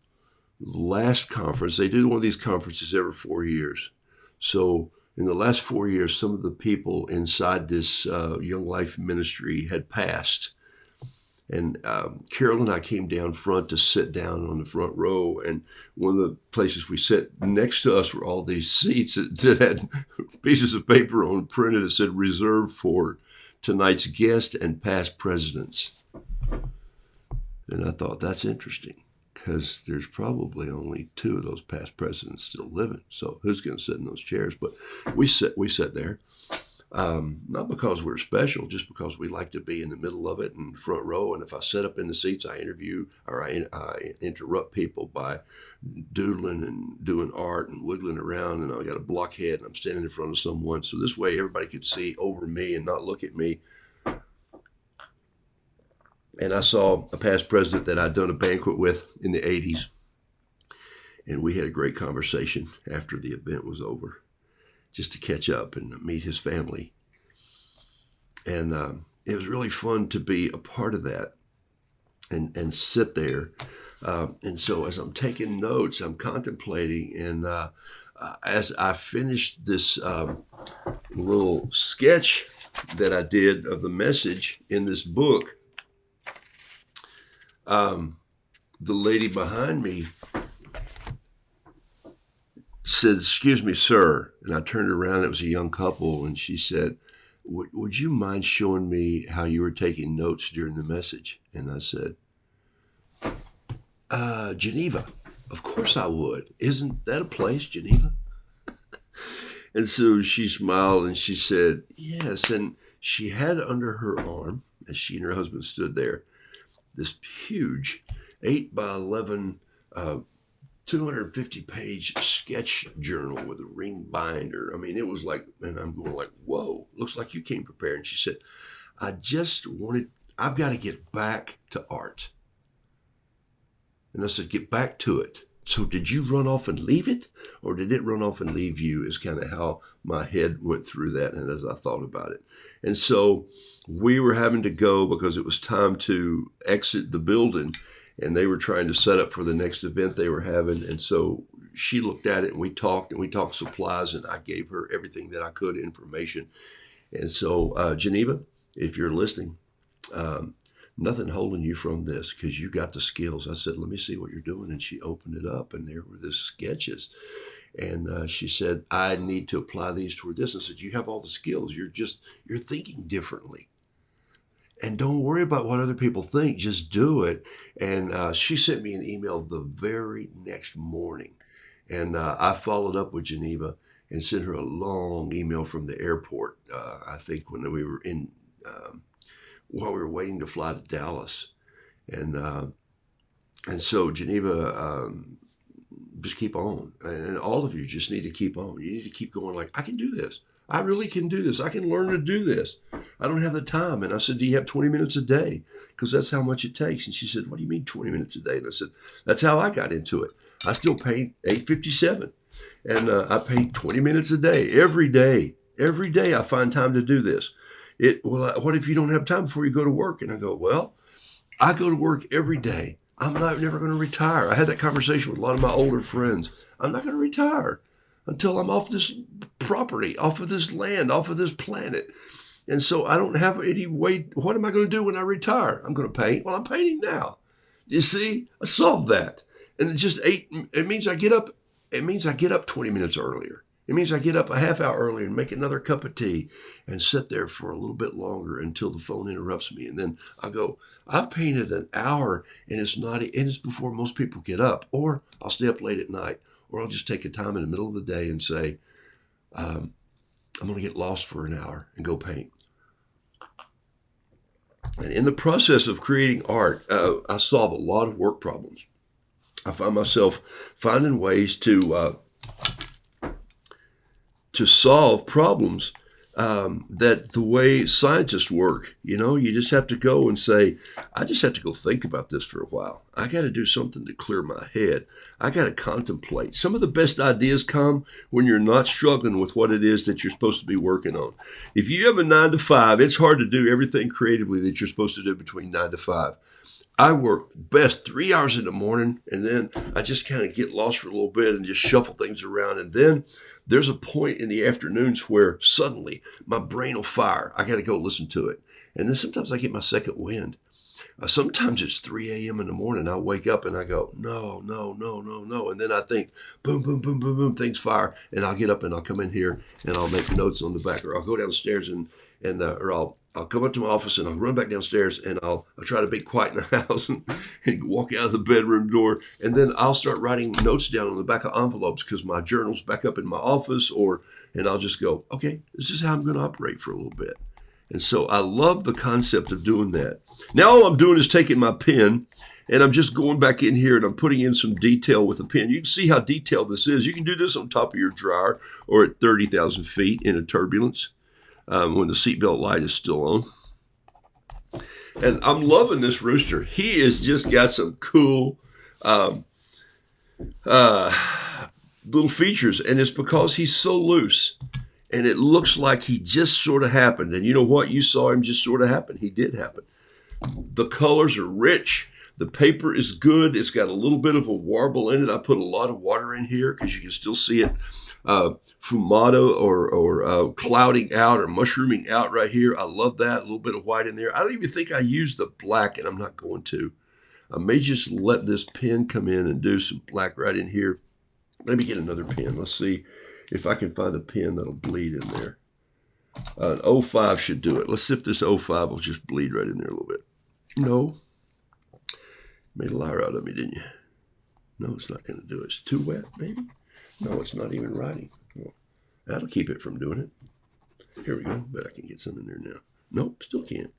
the last conference. They did one of these conferences every 4 years. So in the last 4 years, some of the people inside this Young Life ministry had passed. And Carol and I came down front to sit down on the front row. And one of the places we sat next to us were all these seats that had pieces of paper on printed that said reserved for tonight's guest and past presidents. And I thought, that's interesting, because there's probably only 2 of those past presidents still living. So who's going to sit in those chairs? But we sat there. Not because we're special, just because we like to be in the middle of it and front row. And if I sit up in the seats, I interview or I interrupt people by doodling and doing art and wiggling around. And I got a blockhead and I'm standing in front of someone. So this way everybody could see over me and not look at me. And I saw a past president that I'd done a banquet with in the 80s. And we had a great conversation after the event was over, just to catch up and meet his family. And it was really fun to be a part of that and sit there. And so as I'm taking notes, I'm contemplating. And as I finished this little sketch that I did of the message in this book, the lady behind me said, "Excuse me, sir." And I turned around. It was a young couple. And she said, would you mind showing me how you were taking notes during the message? And I said, Geneva. Of course I would. Isn't that a place, Geneva? And so she smiled and she said, yes. And she had under her arm, as she and her husband stood there, this huge 8x11 250-page sketch journal with a ring binder. I mean, it was like, and I'm going like, whoa, looks like you came prepared. And she said, I've got to get back to art. And I said, get back to it. So did you run off and leave it? Or did it run off and leave you? Is kind of how my head went through that and as I thought about it. And so we were having to go because it was time to exit the building. And they were trying to set up for the next event they were having. And so she looked at it and we talked supplies, and I gave her everything that I could, information. And so, Geneva, if you're listening, nothing holding you from this, because you got the skills. I said, let me see what you're doing. And she opened it up and there were the sketches. And she said, I need to apply these toward this. I said, you have all the skills. You're thinking differently. And don't worry about what other people think. Just do it. And she sent me an email the very next morning. And I followed up with Geneva and sent her a long email from the airport, I think when we were while we were waiting to fly to Dallas. And so Geneva, just keep on. And all of you just need to keep on. You need to keep going like, I can do this. I really can do this. I can learn to do this. I don't have the time. And I said, do you have 20 minutes a day? Because that's how much it takes. And she said, what do you mean 20 minutes a day? And I said, that's how I got into it. I still pay $8.57. And I pay 20 minutes a day, every day. Every day I find time to do this. What if you don't have time before you go to work? And I go, well, I go to work every day. I'm never going to retire. I had that conversation with a lot of my older friends. I'm not going to retire until I'm off this property, off of this land, off of this planet. And so I don't have any way. What am I going to do when I retire? I'm going to paint. Well, I'm painting now. You see, I solved that. And it means I get up. It means I get up 20 minutes earlier. It means I get up a half hour earlier and make another cup of tea and sit there for a little bit longer until the phone interrupts me. And then I go, I've painted an hour and it's before most people get up, or I'll stay up late at night, or I'll just take a time in the middle of the day and say, I'm going to get lost for an hour and go paint. And in the process of creating art, I solve a lot of work problems. I find myself finding ways to solve problems that the way scientists work. You just have to go and say, I just have to go think about this for a while. I got to do something to clear my head. I got to contemplate. Some of the best ideas come when you're not struggling with what it is that you're supposed to be working on. If you have a 9 to 5, it's hard to do everything creatively that you're supposed to do between 9 to 5. I work best 3 hours in the morning, and then I just kind of get lost for a little bit and just shuffle things around. And then there's a point in the afternoons where suddenly my brain will fire. I got to go listen to it. And then sometimes I get my second wind. Sometimes it's 3 a.m. in the morning. I wake up and I go, no. And then I think, boom, boom, boom, boom, boom, things fire. And I'll get up and I'll come in here and I'll make notes on the back, or I'll go downstairs or I'll come up to my office and I'll run back downstairs and I'll try to be quiet in the house and walk out of the bedroom door. And then I'll start writing notes down on the back of envelopes because my journal's back up in my office, and I'll just go, okay, this is how I'm going to operate for a little bit. And so I love the concept of doing that. Now all I'm doing is taking my pen and I'm just going back in here and I'm putting in some detail with a pen. You can see how detailed this is. You can do this on top of your dryer or at 30,000 feet in a turbulence. When the seatbelt light is still on. And I'm loving this rooster. He has just got some cool little features, and it's because he's so loose. And it looks like he just sort of happened. And you know what? You saw him just sort of happen. He did happen. The colors are rich. The paper is good. It's got a little bit of a warble in it. I put a lot of water in here because you can still see it fumato or clouding out or mushrooming out right here. I love that. A little bit of white in there. I don't even think I used the black, and I'm not going to. I may just let this pen come in and do some black right in here. Let me get another pen. Let's see if I can find a pen that'll bleed in there. An 05 should do it. Let's see if this 05 will just bleed right in there a little bit. No. Made a liar out of me, didn't you? No, it's not going to do it. It's too wet, maybe? No, it's not even writing. Well, that'll keep it from doing it. Here we go. Bet I can get some in there now. Nope, still can't.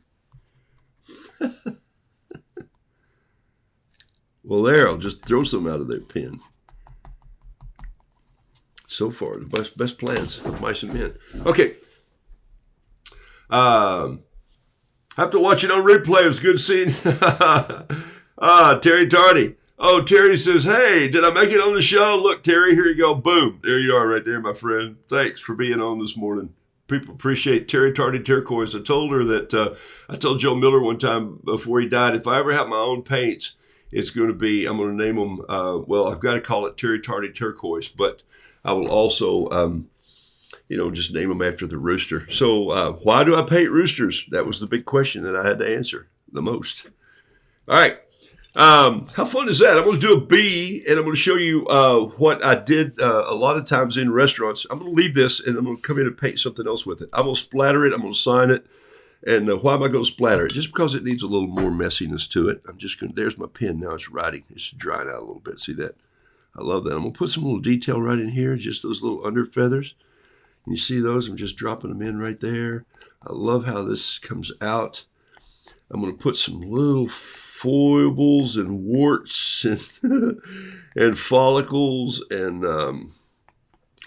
Well, there, I'll just throw some out of their pen. So far, the best plans of mice and men. Okay. Have to watch it on replay. It was good seeing Terry Tardy. Oh, Terry says, hey, did I make it on the show? Look, Terry, here you go. Boom. There you are right there, my friend. Thanks for being on this morning. People appreciate Terry Tardy Turquoise. I told her that, I told Joe Miller one time before he died, if I ever have my own paints, it's going to be, I'm going to name them, I've got to call it Terry Tardy Turquoise, but I will also, just name them after the rooster. So why do I paint roosters? That was the big question that I had to answer the most. All right. How fun is that? I'm going to do a bee, and I'm going to show you what I did a lot of times in restaurants. I'm going to leave this, and I'm going to come in and paint something else with it. I'm going to splatter it. I'm going to sign it. And why am I going to splatter it? Just because it needs a little more messiness to it. I'm just going to, there's my pen now. It's writing. It's drying out a little bit. See that? I love that. I'm going to put some little detail right in here, just those little under feathers. And you see those? I'm just dropping them in right there. I love how this comes out. I'm going to put some little foibles and warts and, and follicles and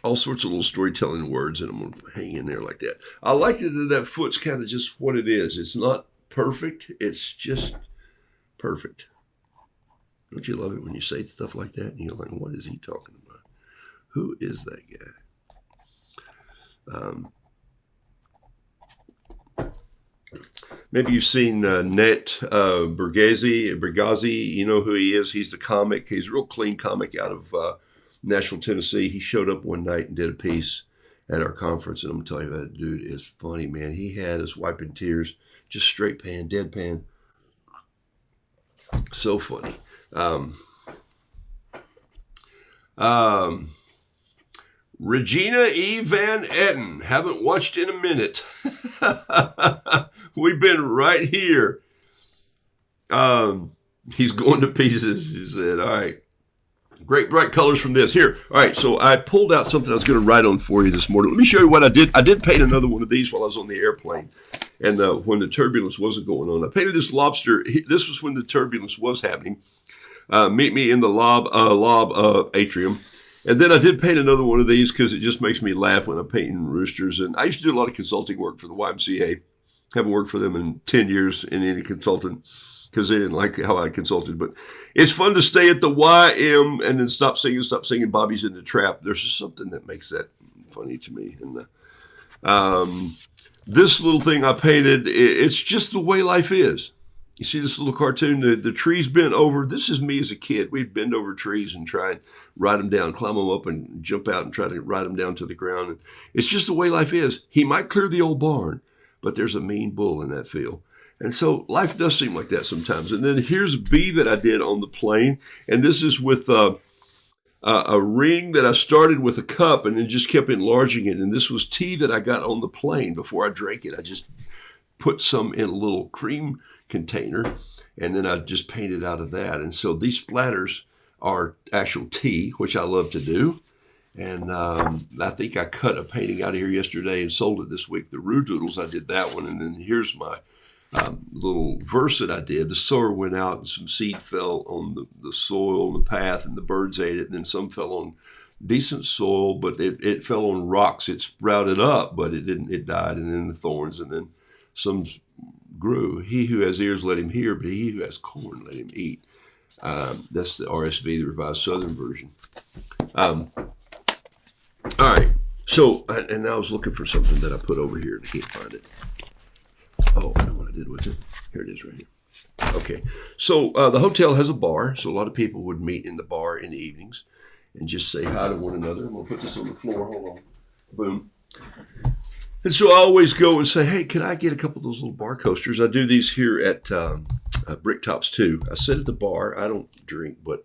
all sorts of little storytelling words, and I'm going to hang in there like that. I like that foot's kind of just what it is. It's not perfect. It's just perfect. Don't you love it when you say stuff like that and you're like, what is he talking about? Who is that guy? Maybe you've seen Nate Bargatze. You know who he is. He's the comic. He's a real clean comic out of Nashville, Tennessee. He showed up one night and did a piece at our conference, and I'm going to tell you, that dude is funny, man. He had us wiping tears, just straight pan, deadpan. So funny. Regina E. Van Etten. Haven't watched in a minute. We've been right here. He's going to pieces. He said, all right. Great bright colors from this. Here. All right. So I pulled out something I was going to write on for you this morning. Let me show you what I did. I did paint another one of these while I was on the airplane. And when the turbulence wasn't going on. I painted this lobster. This was when the turbulence was happening. Meet me in the lob atrium. And then I did paint another one of these because it just makes me laugh when I'm painting roosters. And I used to do a lot of consulting work for the YMCA. Haven't worked for them in 10 years in any consultant because they didn't like how I consulted. But it's fun to stay at the YM and then stop singing Bobby's in the Trap. There's just something that makes that funny to me. And this little thing I painted, it's just the way life is. You see this little cartoon, the trees bent over. This is me as a kid. We'd bend over trees and try and ride them down, climb them up and jump out and try to ride them down to the ground. And it's just the way life is. He might clear the old barn, but there's a mean bull in that field. And so life does seem like that sometimes. And then here's a bee that I did on the plane. And this is with a ring that I started with a cup and then just kept enlarging it. And this was tea that I got on the plane before I drank it. I just put some in a little cream container, and then I just painted out of that. And so these splatters are actual tea, which I love to do. And I think I cut a painting out of here yesterday and sold it this week. The Roodoodles, I did that one. And then here's my little verse that I did. The sower went out and some seed fell on the soil and the path, and the birds ate it. And then some fell on decent soil, but it fell on rocks. It sprouted up, but it didn't. It died, and then the thorns, and then some grew. He who has ears, let him hear, but he who has corn, let him eat. That's the RSV, the Revised Southern Version. All right. So, and I was looking for something that I put over here, and I can't find it. Oh, I know what I did with it. Here it is right here. Okay. So the hotel has a bar, so a lot of people would meet in the bar in the evenings and just say hi to one another. I'm going to put this on the floor. Hold on. Boom. And so I always go and say, hey, can I get a couple of those little bar coasters? I do these here at Bricktops too. I sit at the bar. I don't drink, but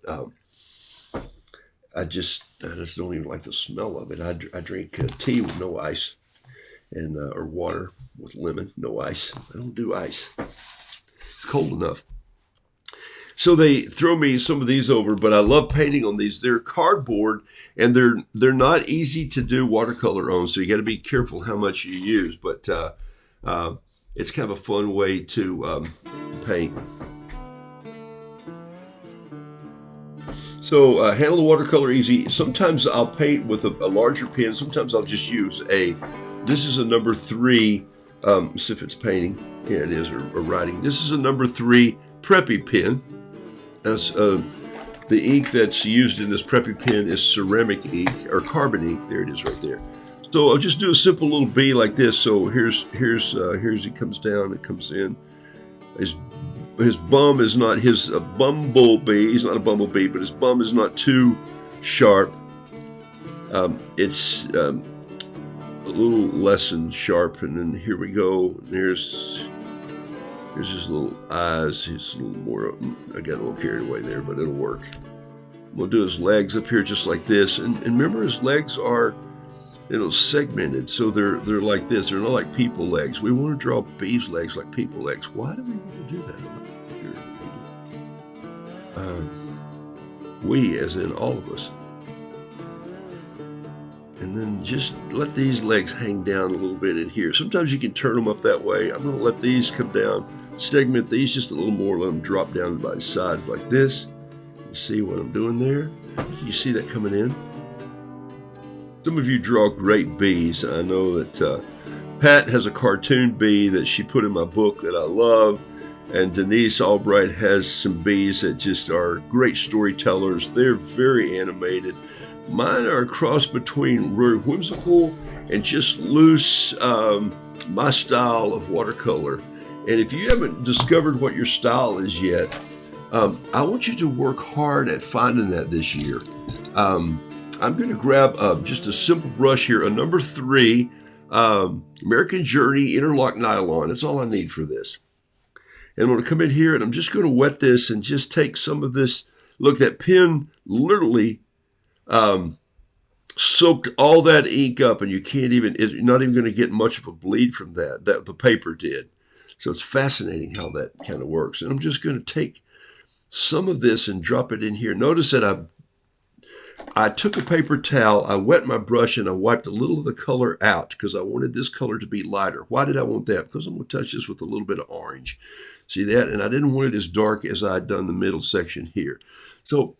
I just don't even like the smell of it. I drink tea with no ice, and or water with lemon, no ice. I don't do ice. It's cold enough. So they throw me some of these over, but I love painting on these. They're cardboard, and they're not easy to do watercolor on, so you got to be careful how much you use. But it's kind of a fun way to paint. So handle the watercolor easy. Sometimes I'll paint with a larger pen. Sometimes I'll just use this is a number 3, see if it's painting. Yeah, it is, or writing. This is a number 3 Preppy pen. That's, the ink that's used in this Preppy pen is ceramic ink, or carbon ink. There it is right there. So I'll just do a simple little bee like this. So here's he comes down, it comes in. His bum is not his bumblebee. He's not a bumblebee, but his bum is not too sharp. It's a little less than sharp. And then here we go. Here's his little eyes. He's a little more, I got a little carried away there, but it'll work. We'll do his legs up here just like this. And remember, his legs are, segmented. So they're like this. They're not like people legs. We want to draw bees' legs like people legs. Why do we want to do that? We, as in all of us. And then just let these legs hang down a little bit in here. Sometimes you can turn them up that way. I'm going to let these come down. Segment these just a little more. Let them drop down by the sides like this. You see what I'm doing there? You see that coming in? Some of you draw great bees. I know that Pat has a cartoon bee that she put in my book that I love. And Denise Albright has some bees that just are great storytellers. They're very animated. Mine are a cross between very whimsical and just loose, my style of watercolor. And if you haven't discovered what your style is yet, I want you to work hard at finding that this year. I'm going to grab just a simple brush here, a number 3 American Journey interlock nylon. That's all I need for this. And I'm going to come in here and I'm just going to wet this and just take some of this. Look, that pen literally soaked all that ink up, and you can't even, you're not even going to get much of a bleed from that the paper did. So it's fascinating how that kind of works. And I'm just going to take some of this and drop it in here. Notice that I took a paper towel, I wet my brush, and I wiped a little of the color out because I wanted this color to be lighter. Why did I want that? Because I'm going to touch this with a little bit of orange. See that? And I didn't want it as dark as I had done the middle section here. So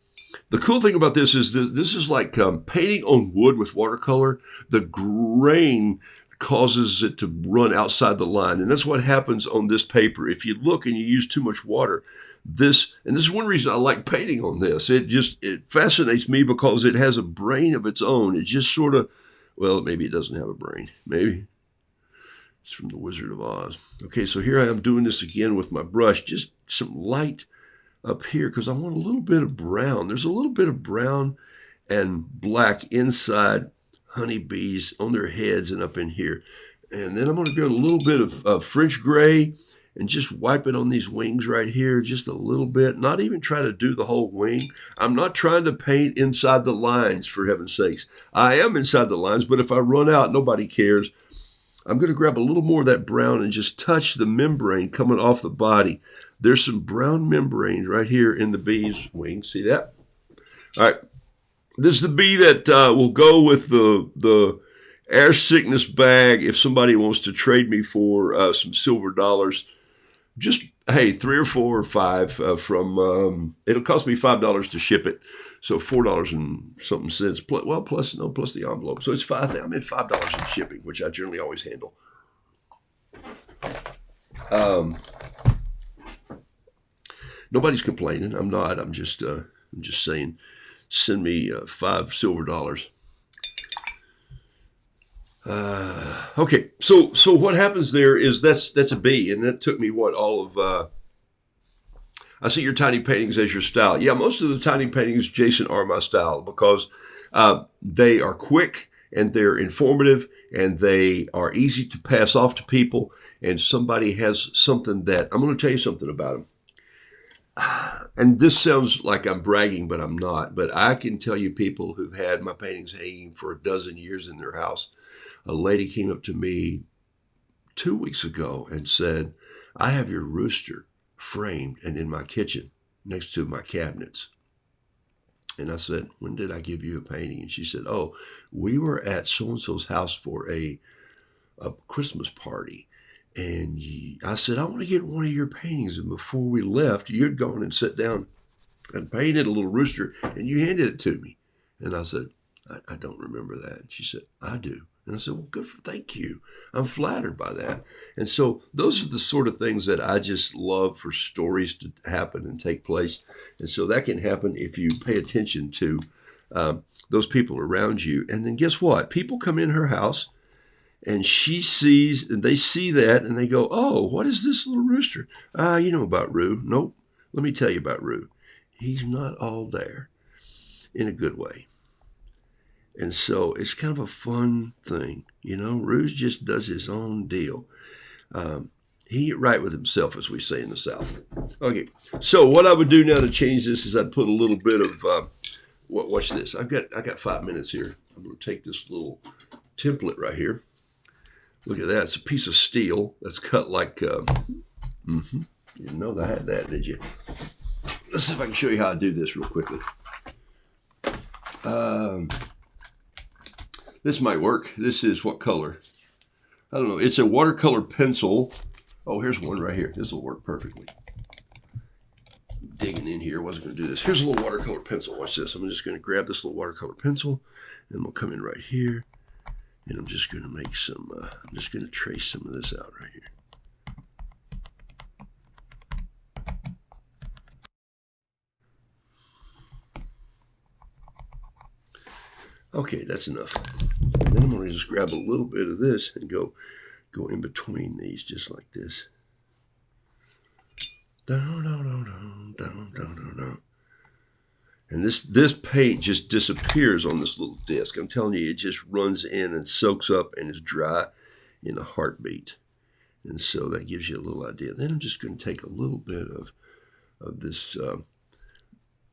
the cool thing about this is this is like painting on wood with watercolor. The grain causes it to run outside the line. And that's what happens on this paper. If you look and you use too much water, this is one reason I like painting on this. It fascinates me because it has a brain of its own. It just sort of, well, maybe it doesn't have a brain. Maybe it's from the Wizard of Oz. Okay, so here I am doing this again with my brush, just some light up here because I want a little bit of brown. There's a little bit of brown and black inside honeybees on their heads and up in here. And then I'm going to go a little bit of French gray and just wipe it on these wings right here, just a little bit. Not even try to do the whole wing. I'm not trying to paint inside the lines, for heaven's sakes. I am inside the lines, but if I run out, nobody cares. I'm going to grab a little more of that brown and just touch the membrane coming off the body. There's some brown membrane right here in the bee's wings. See that? All right. This is the bee that will go with the air sickness bag if somebody wants to trade me for some silver dollars. Just, hey, 3 or 4 or 5 from, it'll cost me $5 to ship it. So $4 and something cents, plus the envelope. So it's $5. I'm at $5 in shipping, which I generally always handle. Nobody's complaining. I'm not. I'm just saying, send me $5 silver dollars. Okay, so what happens there is that's a bee, and that took me I see your tiny paintings as your style. Yeah, most of the tiny paintings, Jason, are my style because they are quick and they're informative and they are easy to pass off to people. And somebody has something that I'm going to tell you something about them. And this sounds like I'm bragging, but I'm not. But I can tell you people who've had my paintings hanging for a dozen years in their house. A lady came up to me 2 weeks ago and said, I have your rooster framed and in my kitchen next to my cabinets. And I said, when did I give you a painting? And she said, oh, we were at so-and-so's house for a Christmas party. And I said, I want to get one of your paintings. And before we left, you'd gone and sat down and painted a little rooster, and you handed it to me. And I said, I don't remember that. And she said, I do. And I said, well, thank you. I'm flattered by that. And so those are the sort of things that I just love for stories to happen and take place. And so that can happen if you pay attention to those people around you. And then guess what? People come in her house and she sees, and they see that and they go, oh, what is this little rooster? You know about Roo. Nope. Let me tell you about Roo. He's not all there in a good way. And so it's kind of a fun thing. You know, Roo just does his own deal. He get right with himself, as we say in the South. Okay, so what I would do now to change this is I'd put a little bit of, watch this. I got 5 minutes here. I'm going to take this little template right here. Look at that. It's a piece of steel that's cut like, you didn't know I had that, did you? Let's see if I can show you how I do this real quickly. This might work. This is what color? I don't know. It's a watercolor pencil. Oh, here's one right here. This will work perfectly. digging in here. I wasn't going to do this. Here's a little watercolor pencil. Watch this. I'm just going to grab this little watercolor pencil, and we'll come in right here, and I'm just going to make some, I'm just going to trace some of this out right here. Okay, that's enough. And then I'm going to just grab a little bit of this and go in between these just like this. Down, down, down, down, down, down, down, down. And this paint just disappears on this little disc. I'm telling you, it just runs in and soaks up and is dry in a heartbeat. And so that gives you a little idea. Then I'm just going to take a little bit of this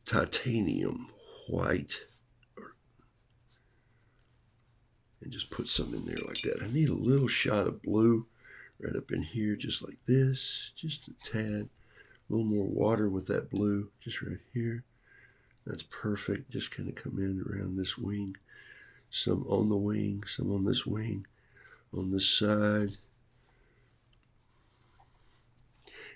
titanium white and just put some in there like that. I need a little shot of blue right up in here, just like this, just a tad. A little more water with that blue, just right here. That's perfect. Just kind of come in around this wing. Some on the wing, some on this wing, on this side.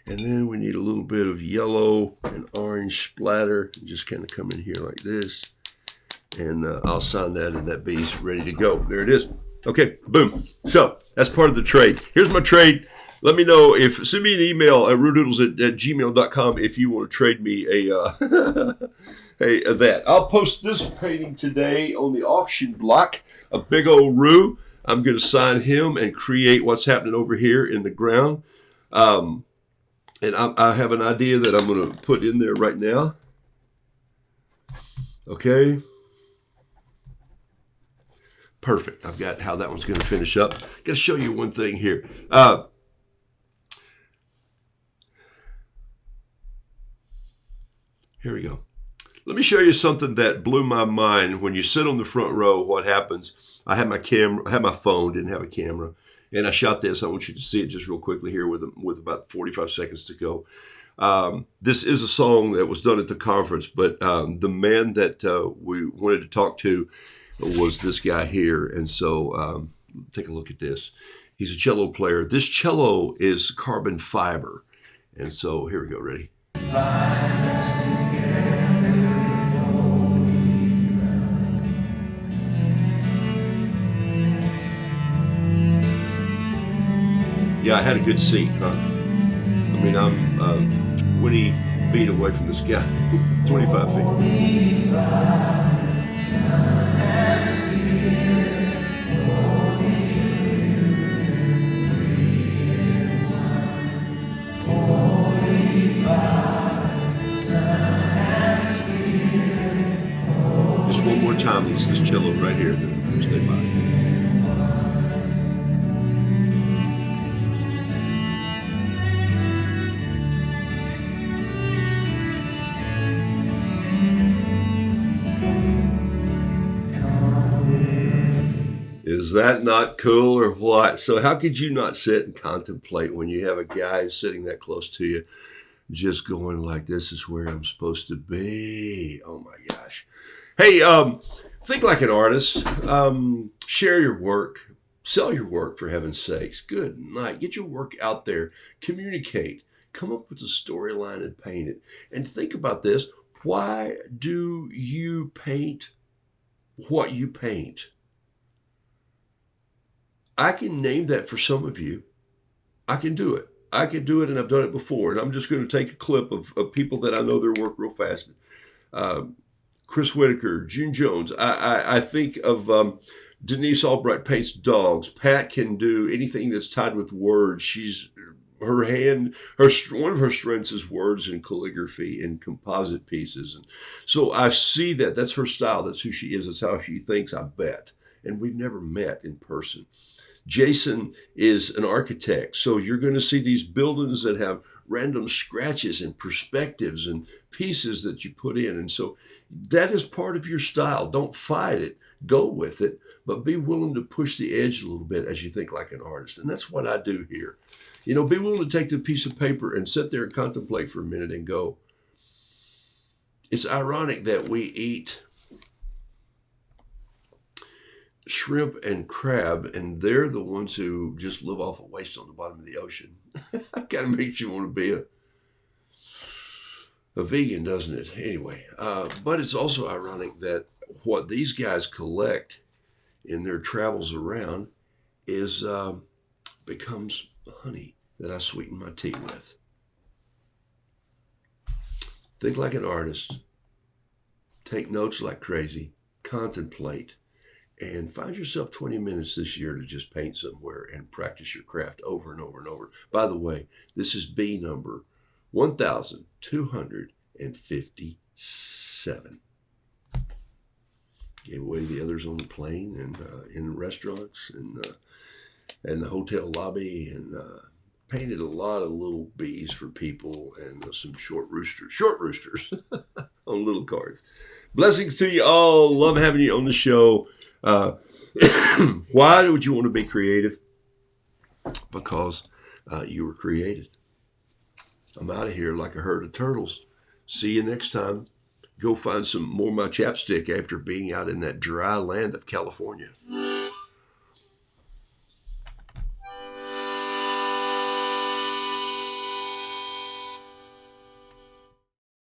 And then we need a little bit of yellow and orange splatter. Just kind of come in here like this. And I'll sign that, and that bee's ready to go. There it is. Okay, boom. So that's part of the trade. Here's my trade. Let me know send me an email at roodoodles@gmail.com if you want to trade me that. I'll post this painting today on the auction block, a big old Roo. I'm going to sign him and create what's happening over here in the ground. And I have an idea that I'm going to put in there right now. Okay. Perfect. I've got how that one's going to finish up. Got to show you one thing here. Here we go. Let me show you something that blew my mind. When you sit on the front row, what happens? I had my camera, I had my phone, didn't have a camera, and I shot this. I want you to see it just real quickly here with about 45 seconds to go. This is a song that was done at the conference, but the man that we wanted to talk to was this guy here. And so take a look at this. He's a cello player. This cello is carbon fiber. And so here we go. Ready? Yeah, I had a good seat, huh? I mean, I'm 20 feet away from this guy, 25 feet. Just one more time, let's this cello right here, then I'm going to stay by. Is that not cool or what? So how could you not sit and contemplate when you have a guy sitting that close to you, just going like, this is where I'm supposed to be? Oh my gosh. Hey, think like an artist. Share your work. Sell your work, for heaven's sakes. Good night. Get your work out there. Communicate. Come up with a storyline and paint it. And think about this. Why do you paint what you paint? I can name that for some of you. I can do it. I can do it, and I've done it before. And I'm just going to take a clip of people that I know their work real fast. Chris Whitaker, June Jones. I think of Denise Albright paints dogs. Pat can do anything that's tied with words. One of her strengths is words and calligraphy and composite pieces. And so I see that. That's her style. That's who she is. That's how she thinks, I bet. And we've never met in person. Jason is an architect. So you're going to see these buildings that have random scratches and perspectives and pieces that you put in. And so that is part of your style. Don't fight it. Go with it, but be willing to push the edge a little bit as you think like an artist. And that's what I do here. You know, be willing to take the piece of paper and sit there and contemplate for a minute and go. It's ironic that we eat shrimp and crab, and they're the ones who just live off of waste on the bottom of the ocean. Kind of makes you want to be a vegan, doesn't it? Anyway, but it's also ironic that what these guys collect in their travels around is becomes honey that I sweeten my tea with. Think like an artist. Take notes like crazy. Contemplate. And find yourself 20 minutes this year to just paint somewhere and practice your craft over and over and over. By the way, this is B number 1257. Gave away the others on the plane and in restaurants and the hotel lobby, and painted a lot of little bees for people and some short roosters on little cards. Blessings to you all. Love having you on the show. Why would you want to be creative? Because you were created. I'm out of here like a herd of turtles. See you next time. Go find some more of my chapstick after being out in that dry land of California.